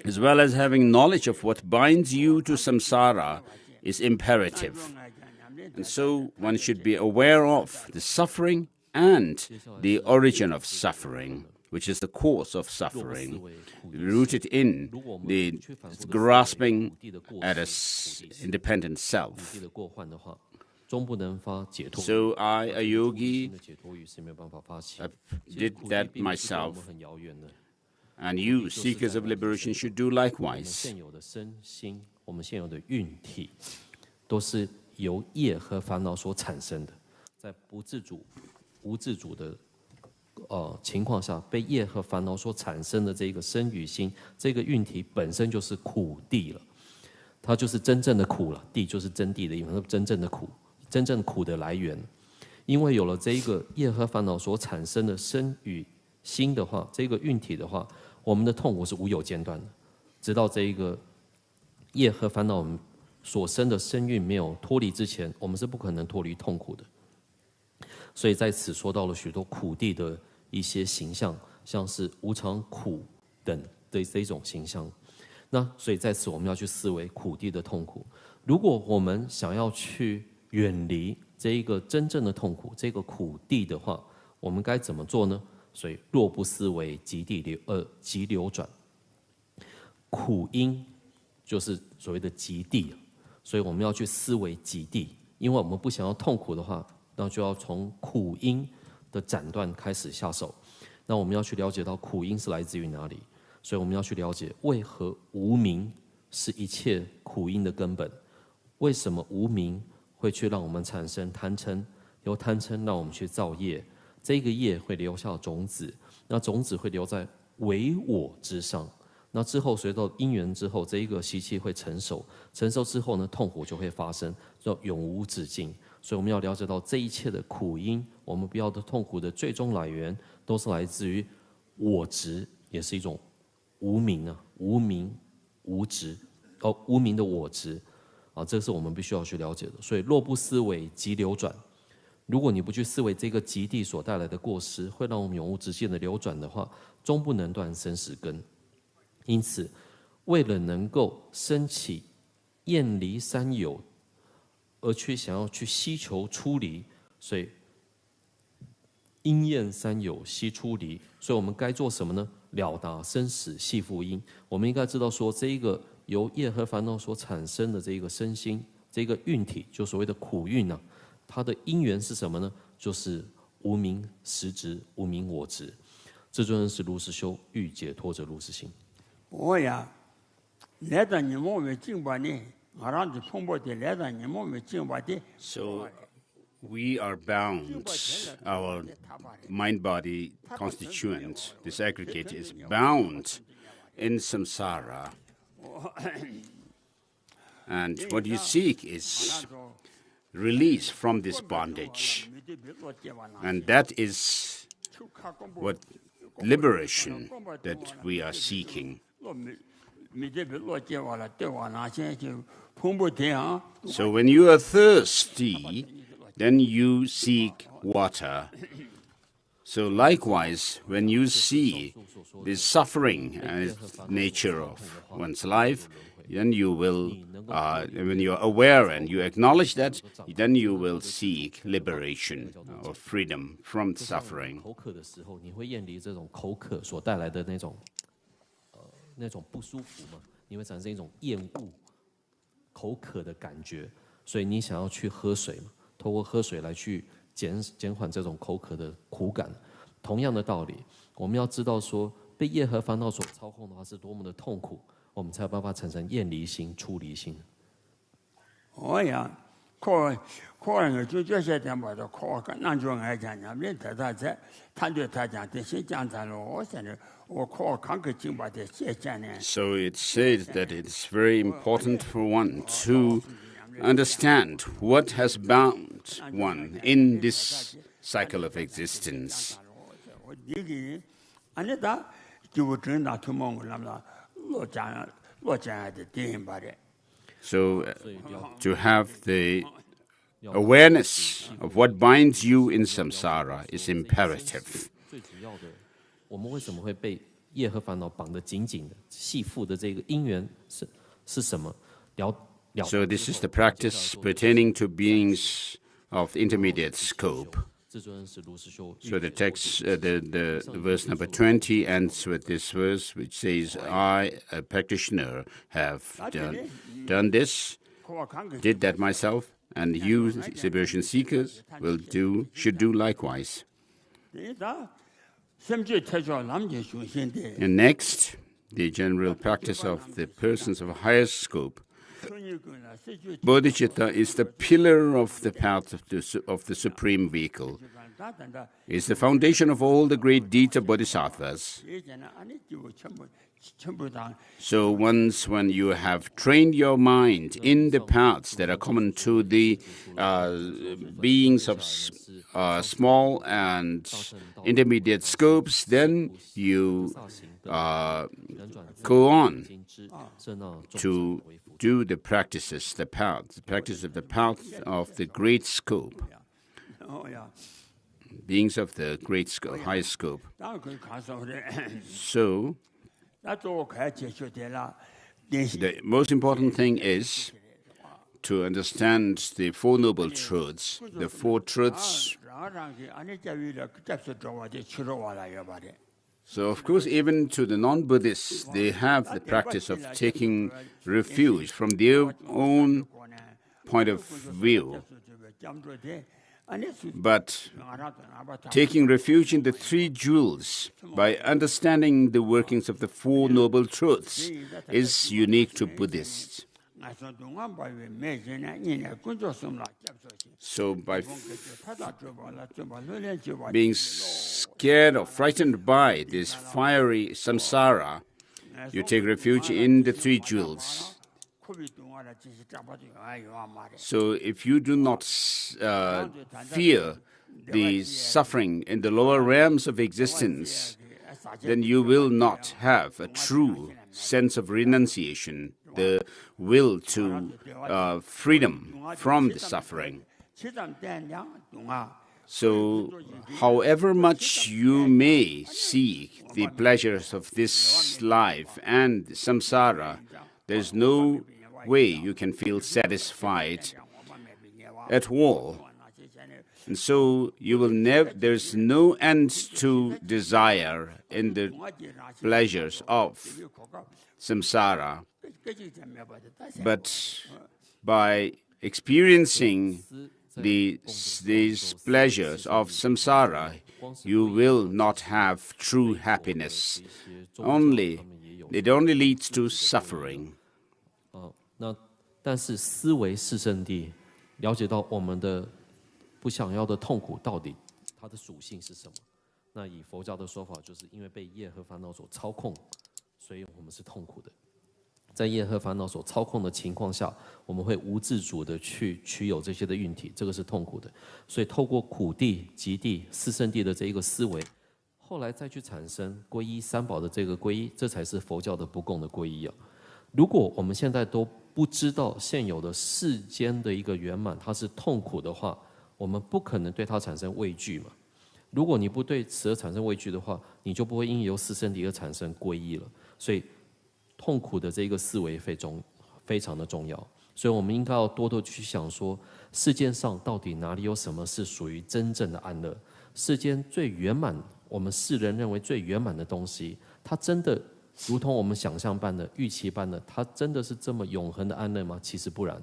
as well as having knowledge of what binds you to samsara, is imperative. And so one should be aware of the suffering and the origin of suffering, which is the cause of suffering, rooted in the grasping at an independent self. So I, a yogi, did that myself, and you, seekers of liberation, should do likewise. 我们现有的运体，都是由业和烦恼所产生的，在不自主、无自主的情况下，被业和烦恼所产生的这个身与心，这个运体本身就是苦地了，它就是真正的苦了。地就是真谛的意思，真正的苦，真正苦的来源。因为有了这一个业和烦恼所产生的身与心的话，这个运体的话，我们的痛苦是无有间断的，直到这一个业和烦恼所生的身运没有脱离之前，我们是不可能脱离痛苦的。所以在此说到了许多苦地的一些形象，像是无常、苦等的这种形象。那所以在此我们要去思维苦地的痛苦。如果我们想要去远离这一个真正的痛苦，这个苦地的话，我们该怎么做呢？所以若不思维即流转，苦因就是所谓的极地，所以我们要去思维极地，因为我们不想要痛苦的话，那就要从苦因的斩断开始下手。那我们要去了解到苦因是来自于哪里，所以我们要去了解为何无明是一切苦因的根本，为什么无明会去让我们产生贪嗔，由贪嗔让我们去造业，这个业会留下种子，那种子会留在唯我之上。那之后随着因缘之后，这一个习气会成熟，成熟之后呢，痛苦就会发生，就永无止境。所以我们要了解到这一切的苦因，我们不要的痛苦的最终来源，都是来自于我执，也是一种无明啊，无明无执，无明的我执啊，这是我们必须要去了解的。所以若不思维即流转，如果你不去思维这个极地所带来的过失，会让我们永无止境的流转的话，终不能断生死根。因此，为了能够升起厌离三有，而去想要去希求出离，所以因厌三有悉出离。所以我们该做什么呢？了达生死系缚因。我们应该知道说，这一个由业和烦恼所产生的这一个身心，这个运体，就所谓的苦运啊，它的因缘是什么呢？就是无明实执，无明我执。至尊是如是修，欲解脱者如是行。我呀，来到你们为敬拜呢，我让你碰不的来到你们为敬拜的。So we are bound, our mind-body constituent, this aggregate is bound in samsara. And what you seek is release from this bondage. And that is what liberation that we are seeking. So when you are thirsty, then you seek water. So likewise, when you see the suffering and nature of one's life, then you will, when you are aware and you acknowledge that, then you will seek liberation or freedom from suffering. 口渴的时候，你会厌离这种口渴所带来的那种不舒服嘛？你会产生一种厌恶口渴的感觉，所以你想要去喝水嘛？透过喝水来去减缓这种口渴的苦感。同样的道理，我们要知道说，被业和烦恼所操控的话是多么的痛苦，我们才有办法产生厌离心、出离心。哦呀，靠人就这些点把它靠个，那就爱讲讲，别他在，他对他讲这些讲咱了，我现在我靠看个经把这些讲呢。So it says that it's very important for one to understand what has bound one in this cycle of existence. So to have the Awareness of what binds you in samsara is imperative. 最主要的，我们为什么会被业和烦恼绑得紧紧的？系缚的这个因缘是什么？So this is the practice pertaining to beings of intermediate scope. So the text, the verse number 20 ends with this verse, which says, "I, a practitioner, have done this, did that myself, and you, liberation seekers, should do likewise." And next, the general practice of the persons of higher scope. Bodhichitta is the pillar of the path of the supreme vehicle. It's the foundation of all the great deeds of bodhisattvas. So once when you have trained your mind in the paths that are common to the beings of small and intermediate scopes, then you go on to do the practices, the practice of the path of the great scope, beings of the great scope, high scope. So, the most important thing is to understand the Four Noble Truths. The Four Truths. So, of course, even to the non-Buddhists, they have the practice of taking refuge from their own point of view. But taking refuge in the three jewels by understanding the workings of the Four Noble Truths is unique to Buddhists. So by being scared or frightened by this fiery samsara, you take refuge in the three jewels. So if you do not fear the suffering in the lower realms of existence, then you will not have a true sense of renunciation, the will to freedom from the suffering. So, however much you may seek the pleasures of this life and samsara, there's no way you can feel satisfied at all. And so you will there's no end to desire in the pleasures of samsara. But by experiencing these pleasures of samsara, you will not have true happiness. It only leads to suffering. 那但是思维是圣地，了解到我们的不想要的痛苦到底它的属性是什么？那以佛教的说法，就是因为被业和烦恼所操控，所以我们是痛苦的。在业和烦恼所操控的情况下，我们会无自主的去取有这些的运体，这个是痛苦的。所以透过苦地、极地、四圣地的这一个思维，后来再去产生皈依三宝的这个皈依，这才是佛教的不共的皈依啊。如果我们现在都不知道现有的世间的一个圆满它是痛苦的话，我们不可能对它产生畏惧嘛。如果你不对此而产生畏惧的话，你就不会因由四圣地而产生皈依了。所以痛苦的这个思维非常的重要。所以我们应该要多多去想说，世间上到底哪里有什么是属于真正的安乐？世间最圆满，我们世人认为最圆满的东西，它真的如同我们想象般的、预期般的，它真的是这么永恒的安乐吗？其实不然。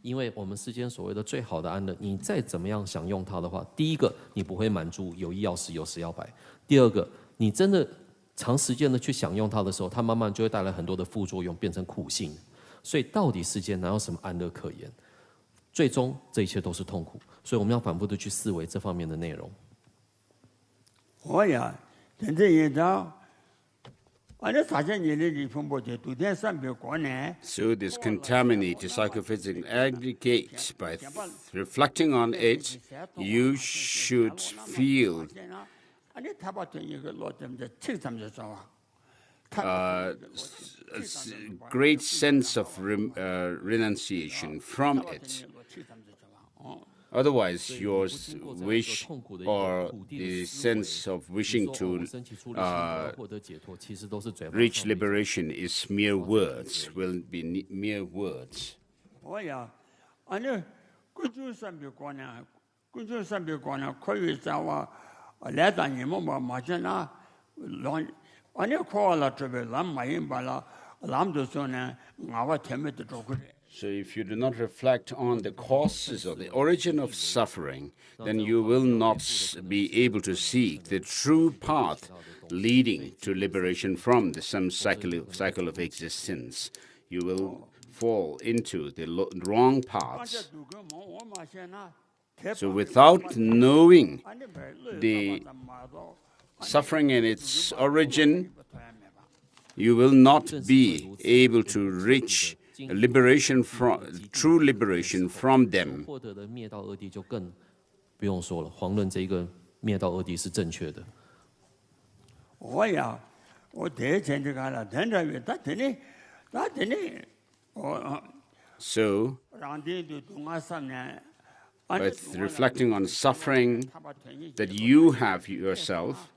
因为我们世间所谓的最好的安乐，你再怎么样享用它的话，第一个你不会满足，有一要十，有十要百；第二个，你真的长时间的去享用它的时候，它慢慢就会带来很多的副作用，变成苦性。所以到底世间哪有什么安乐可言？最终这一切都是痛苦。所以我们要反复的去思维这方面的内容。我呀，真正也到。So this contaminated psychophysics aggregate. By reflecting on it, you should feel a great sense of renunciation from it. Otherwise, your wish or the sense of wishing to reach liberation is mere words, will be mere words. So if you do not reflect on the causes or the origin of suffering, then you will not be able to seek the true path leading to liberation from some cycle of existence. You will fall into the wrong paths. So without knowing the suffering and its origin, you will not be able to reach true liberation from them. So, with reflecting on suffering that you have yourself,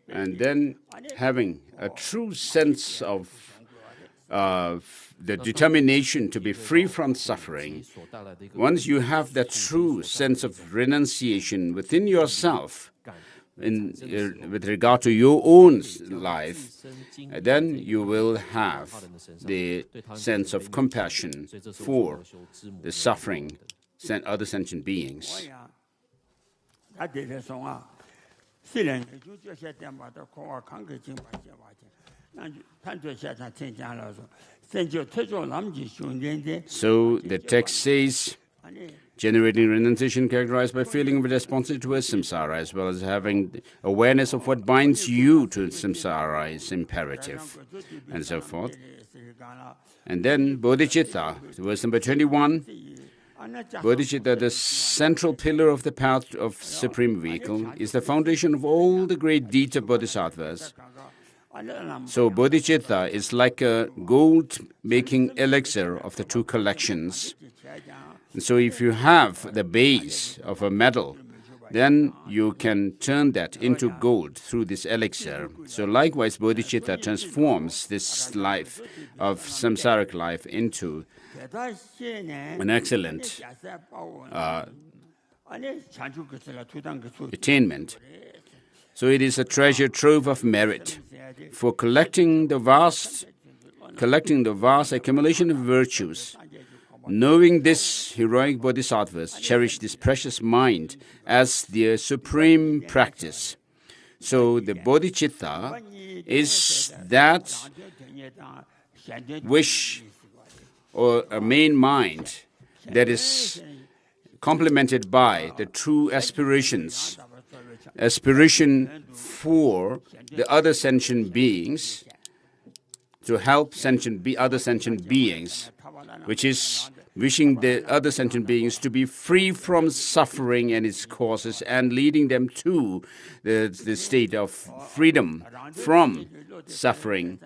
and then having a true sense of the determination to be free from suffering, once you have that true sense of renunciation within yourself, with regard to your own life, then you will have the sense of compassion for the suffering other sentient beings. So the text says, generating renunciation characterized by feeling responsive towards samsara, as well as having awareness of what binds you to samsara is imperative, and so forth. And then bodhichitta, verse number 21. Bodhichitta, the central pillar of the path of Supreme Vehicle, is the foundation of all the great deeds of bodhisattvas. So bodhichitta is like a gold-making elixir of the two collections. And so if you have the base of a metal, then you can turn that into gold through this elixir. So likewise, bodhicitta transforms this life of samsaric life into an excellent attainment. So it is a treasure trove of merit for collecting the vast accumulation of virtues. Knowing this, heroic bodhisattvas cherish this precious mind as their supreme practice. So the bodhicitta is that wish or a main mind that is complemented by the true aspiration for the other sentient beings, to help other sentient beings, which is wishing the other sentient beings to be free from suffering and its causes, and leading them to the state of freedom from suffering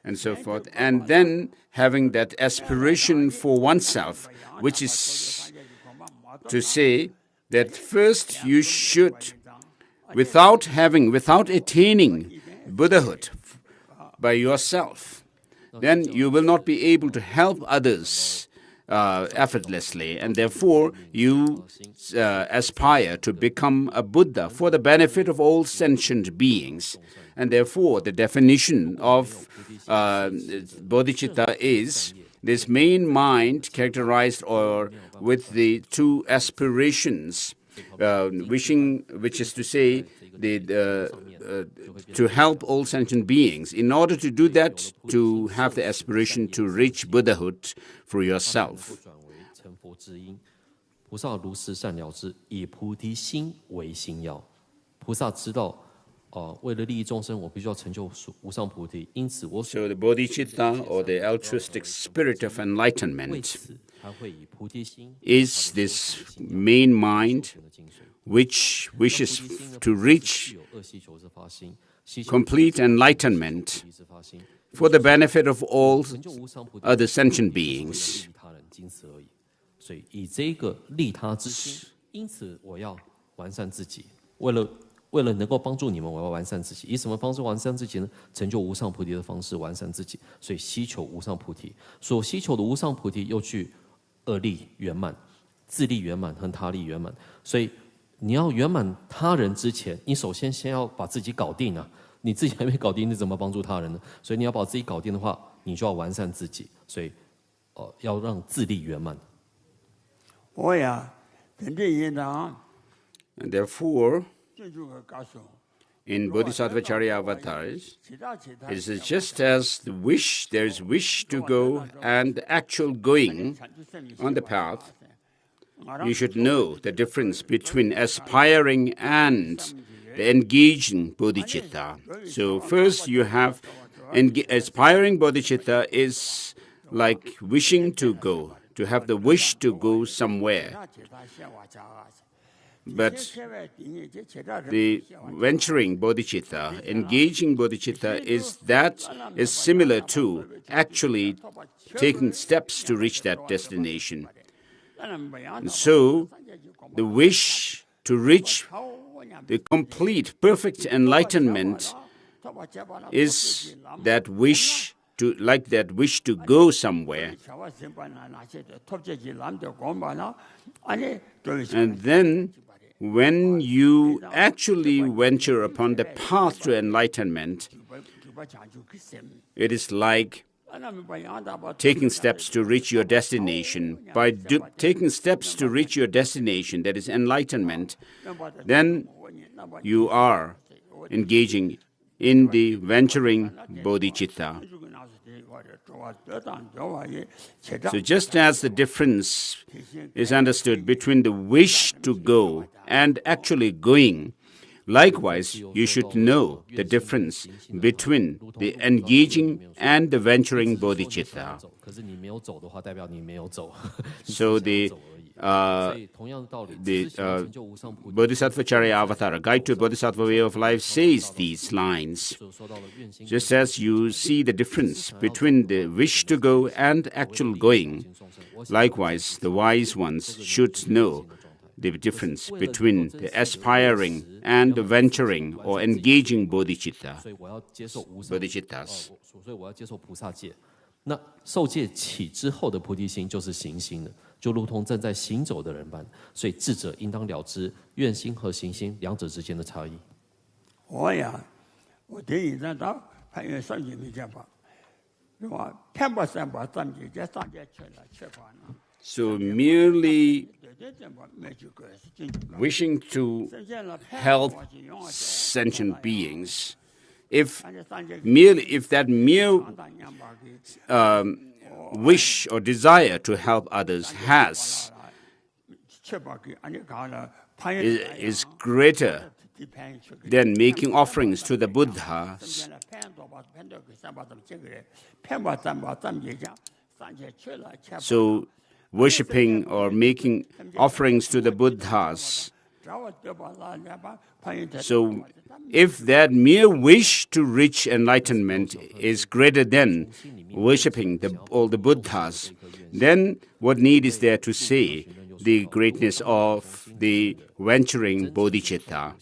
and so forth. And then having that aspiration for oneself, which is to say that first you should, without attaining Buddhahood by yourself, then you will not be able to help others effortlessly, and therefore you aspire to become a Buddha for the benefit of all sentient beings. And therefore the definition of bodhicitta is this main mind characterized with the two aspirations, wishing, which is to say, to help all sentient beings. In order to do that, to have the aspiration to reach Buddhahood for yourself. So the bodhicitta, or the altruistic spirit of enlightenment, is this main mind which wishes to reach complete enlightenment for the benefit of all other sentient beings. 所以以这个利他之心，因此我要完善自己。为了能够帮助你们，我要完善自己。以什么方式完善自己呢？成就无上菩提的方式完善自己。所以希求无上菩提，所希求的无上菩提又具二力圆满、自力圆满和他力圆满。所以你要圆满他人之前，你首先要把自己搞定啊！你自己还没搞定，你怎么帮助他人呢？所以你要把自己搞定的话，你就要完善自己。所以，要让自力圆满。我呀，真正应当。And therefore, in Bodhisattva Charya avatars, it is just as the wish, there is wish to go and the actual going on the path. You should know the difference between aspiring and the engaging bodhicitta. So first you have aspiring bodhicitta is like wishing to go, to have the wish to go somewhere. But the venturing bodhicitta, engaging bodhicitta, is similar to actually taking steps to reach that destination. And so, the wish to reach the complete, perfect enlightenment is that wish to, like that wish to go somewhere. And then, when you actually venture upon the path to enlightenment, it is like taking steps to reach your destination. By taking steps to reach your destination, that is enlightenment, then you are engaging in the venturing bodhicitta. So just as the difference is understood between the wish to go and actually going, likewise, you should know the difference between the engaging and the venturing bodhicitta. So the Bodhisattva Charya Avatar, Guide to Bodhisattva Way of Life, says these lines. Just as you see the difference between the wish to go and actual going, likewise, the wise ones should know the difference between the aspiring and the venturing or engaging bodhicittas. 那受戒起之后的菩提心就是行心了，就如同正在行走的人般。所以智者应当了知愿心和行心两者之间的差异。我呀，我第一站到攀越上去没讲吧，是吧？偏不三把上去，这上去去了，去完了。So merely wishing to help sentient beings, if that mere wish or desire to help others is greater than making offerings to the Buddhas, so worshipping or making offerings to the Buddhas. So if that mere wish to reach enlightenment is greater than worshipping all the Buddhas, then what need is there to say the greatness of the venturing bodhicitta?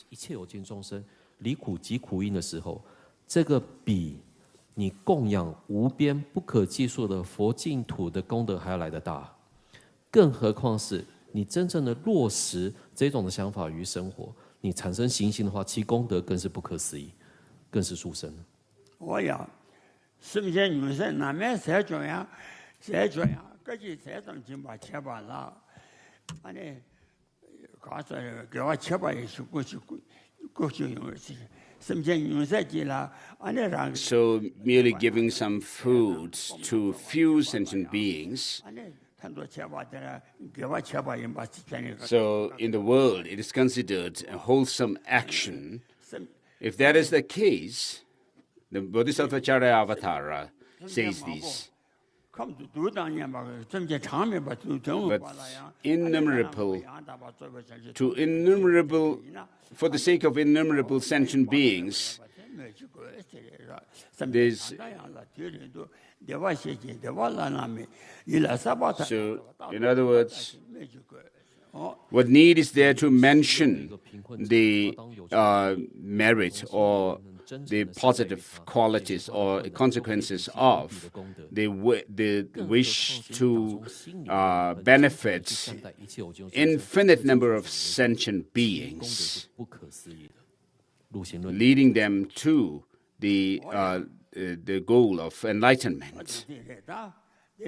一切有情众生离苦及苦因的时候，这个比你供养无边不可计数的佛净土的功德还要来得大，更何况是你真正的落实这种的想法于生活，你产生行心的话，其功德更是不可思议，更是殊胜。我呀，是不是女生难免才这样，各级才等经把切把了，安尼，告诉给我切把也是过去用的事情。So merely giving some food to few sentient beings. So in the world, it is considered a wholesome action. If that is the case, the Bodhisattva Charya Avatara says this. But for the sake of innumerable sentient beings, There's, so, in other words, what need is there to mention the merit or the positive qualities or consequences of the wish to benefit infinite number of sentient beings, leading them to the goal of enlightenment. So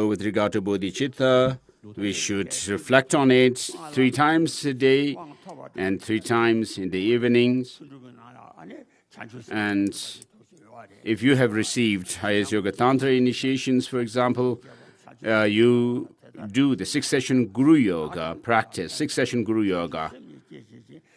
with regard to bodhicitta, we should reflect on it 3 times a day and 3 times in the evenings. And if you have received highest yoga tantra initiations, for example, you do the 6-session Guru Yoga practice, 6-session Guru Yoga.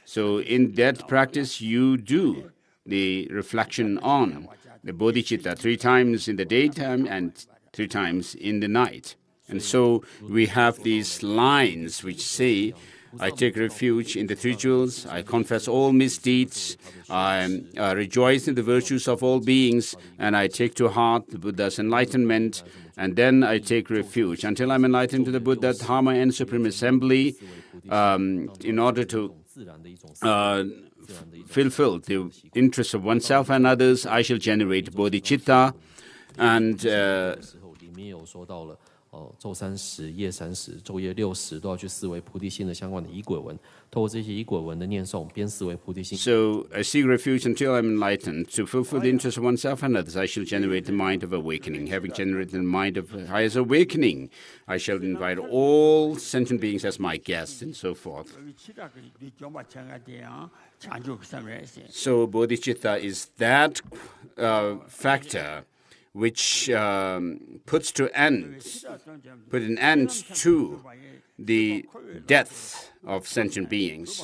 So in that practice, you do the reflection on the bodhicitta 3 times in the daytime and 3 times in the night. And so we have these lines which say, I take refuge in the 3 jewels, I confess all misdeeds, I rejoice in the virtues of all beings, and I take to heart the Buddha's enlightenment, and then I take refuge until I'm enlightened to the Buddha, Dharma, and Supreme Assembly, in order to fulfill the interests of oneself and others. I shall generate bodhicitta, and 昼30、夜30、昼夜60都要去思维菩提心的相关的仪轨文，透过这些仪轨文的念诵，边思维菩提心。So I seek refuge until I'm enlightened. To fulfill the interests of oneself and others, I shall generate the mind of awakening. Having generated the mind of highest awakening, I shall invite all sentient beings as my guests, and so forth. So bodhicitta is that factor which put an end to the death of sentient beings.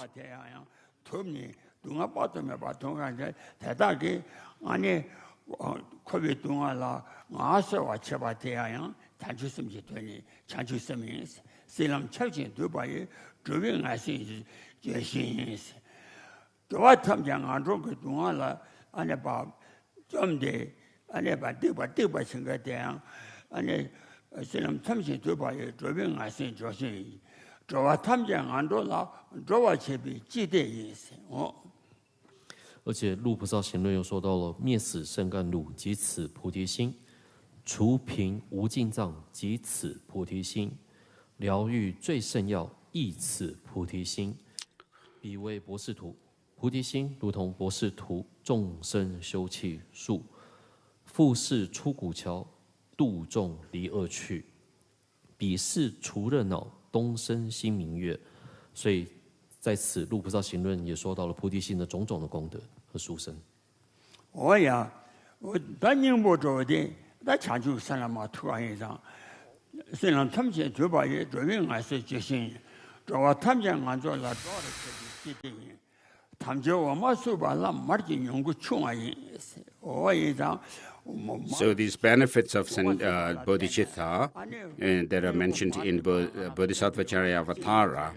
而且入菩萨行论又说到了灭死圣甘露，即此菩提心；除贫无尽藏，即此菩提心；疗愈最圣药，亦此菩提心。彼为博士图，菩提心如同博士图，众生修契树，复是出古桥，度众离恶趣。彼是除热闹，东升新明月。所以在此入菩萨行论也说到了菩提心的种种的功德和殊胜。我呀，我当年我做的，那强就三了嘛，突然一张，虽然他们现在把也做人还是决心，做我他们讲按照了做的这个他们就我们说吧，那没得用过穷而已，我一张。So these benefits of bodhicitta that are mentioned in Bodhisattva Charyavatara.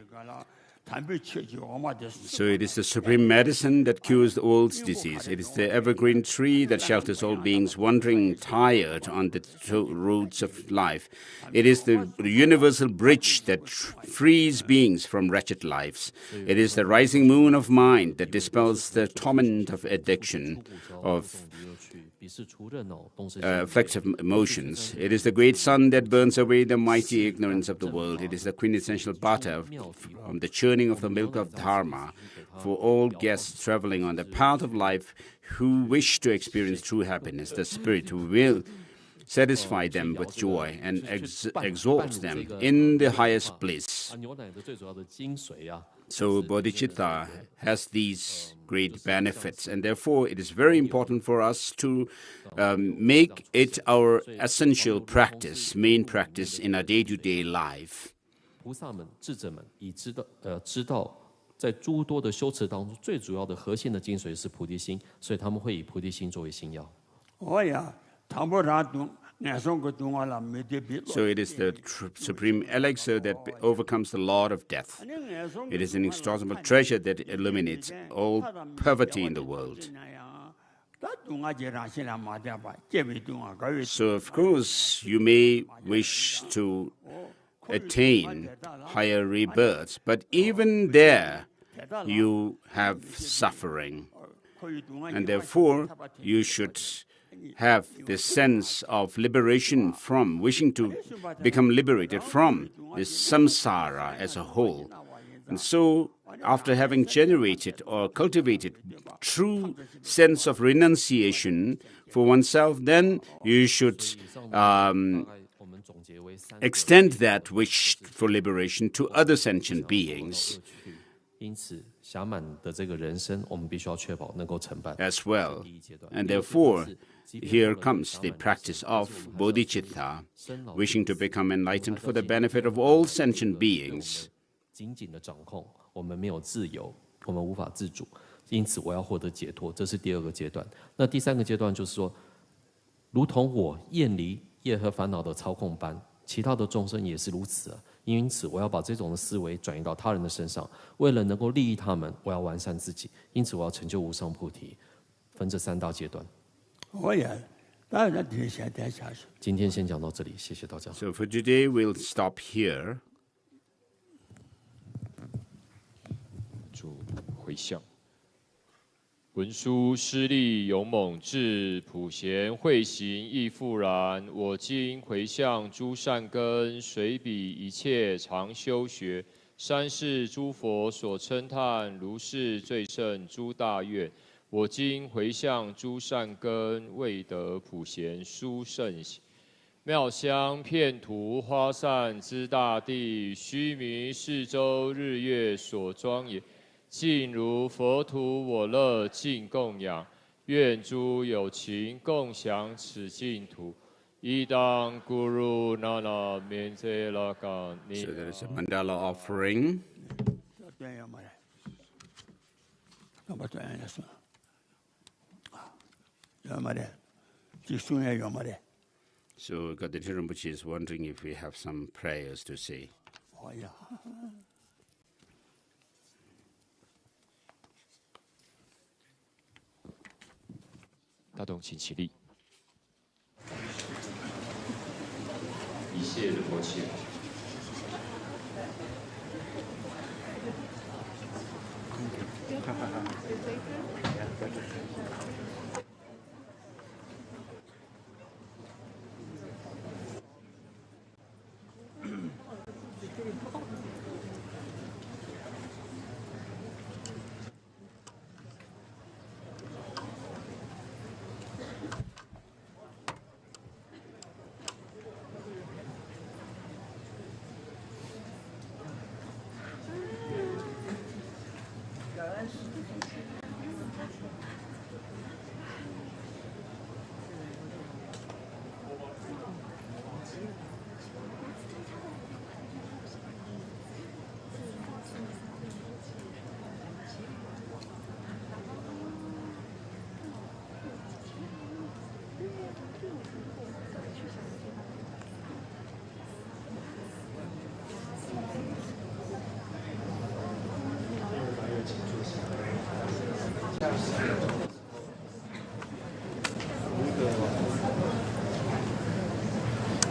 So it is the supreme medicine that cures all disease. It is the evergreen tree that shelters all beings wandering tired on the roads of life. It is the universal bridge that frees beings from wretched lives. It is the rising moon of mind that dispels the torment of addiction, of afflictive emotions. It is the great sun that burns away the mighty ignorance of the world. It is the quintessential butter from the churning of the milk of Dharma for all guests traveling on the path of life who wish to experience true happiness. The Spirit who will satisfy them with joy and exalt them in the highest bliss. So bodhicitta has these great benefits, and therefore it is very important for us to make it our essential practice, main practice in our day-to-day life. 在诸多的修持当中，最主要的核心的精髓是菩提心，所以他们会以菩提心作为心要。So it is the supreme elixir that overcomes the Lord of death. It is an inexhaustible treasure that illuminates all poverty in the world. So of course you may wish to attain higher rebirths, but even there you have suffering. And therefore you should have this sense of liberation from, wishing to become liberated from this samsara as a whole. And so, after having generated or cultivated true sense of renunciation for oneself, then you should extend that wish for liberation to other sentient beings. 因此，暇满的这个人生，我们必须要确保能够承办 as well. And therefore, here comes the practice of bodhichitta, wishing to become enlightened for the benefit of all sentient beings. 紧紧的掌控，我们没有自由，我们无法自主，因此我要获得解脱，这是第2个阶段。那第3个阶段就是说，如同我厌离业和烦恼的操控般，其他的众生也是如此啊。因此，我要把这种的思维转移到他人的身上，为了能够利益他们，我要完善自己。因此，我要成就无上菩提，分这3大阶段。今天先讲到这里，谢谢大家。So for today, we'll stop here. 主回向。文殊师利勇猛智，普贤慧行亦复然。我今回向诸善根，随彼一切常修学。三世诸佛所称叹，如是最胜诸大愿。我今回向诸善根，未得普贤殊胜行。妙香遍土花散之大地，须弥四周日月所庄严。尽如佛土我乐尽供养，愿诸有情共享此净土。伊当咕噜那那面遮拉嘎尼。 So there is a mandala offering. So Gaden Tri Rinpoche is wondering if we have some prayers to say. 大众请起立。一切的佛切。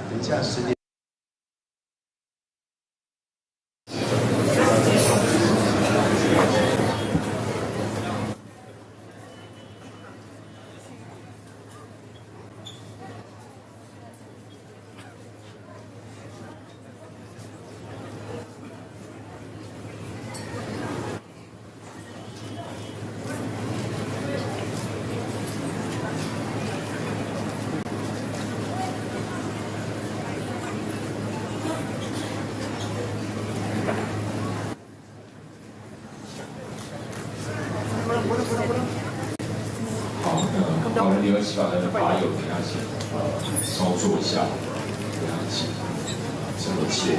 等一下10点。好，第二期把他的法友给他请，操作一下，给他请，这么切。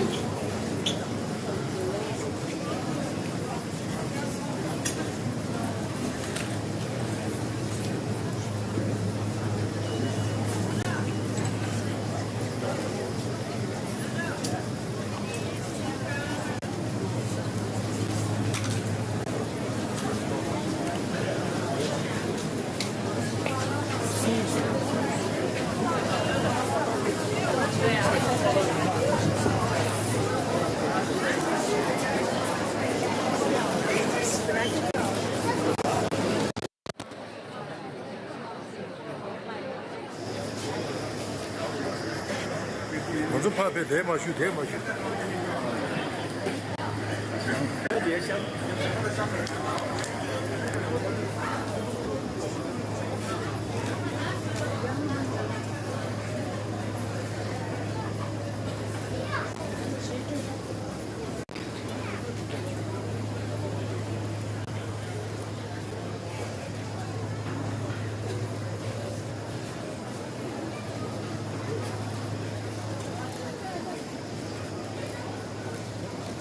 怕被抬马去，抬马去。特别香。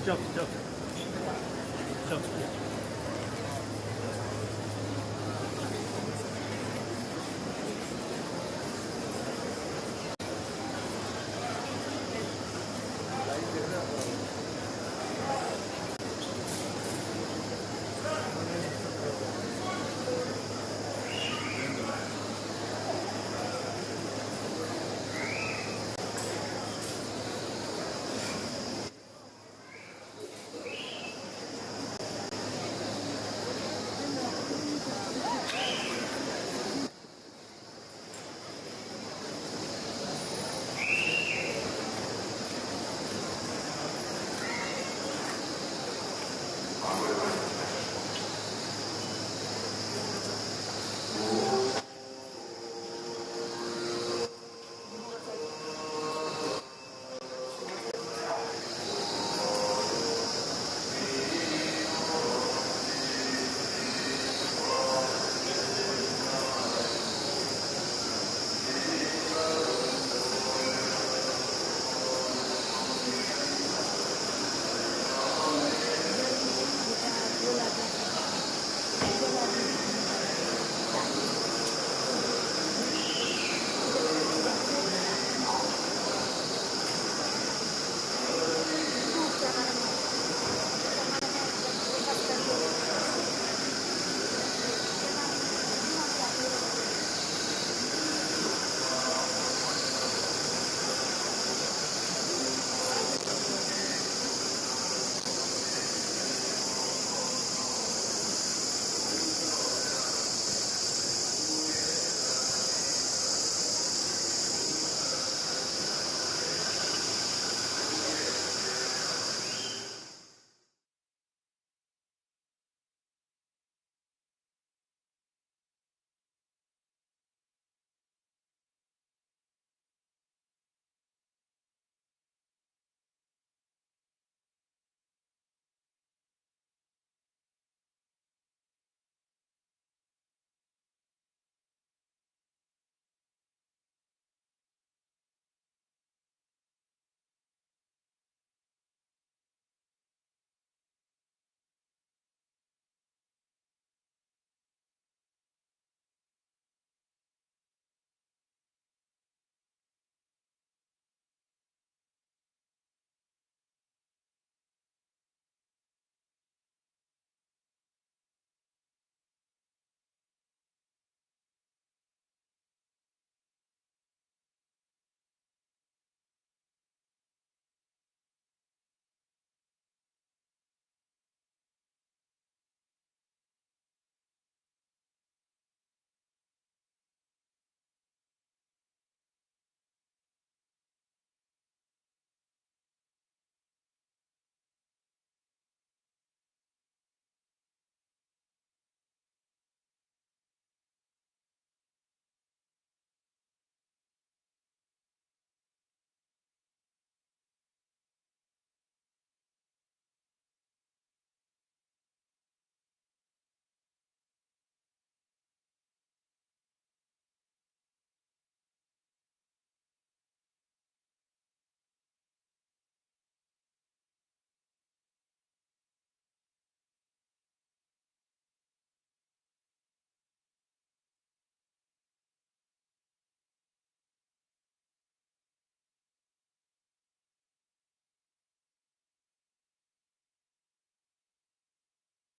这样子，这样子，这样子。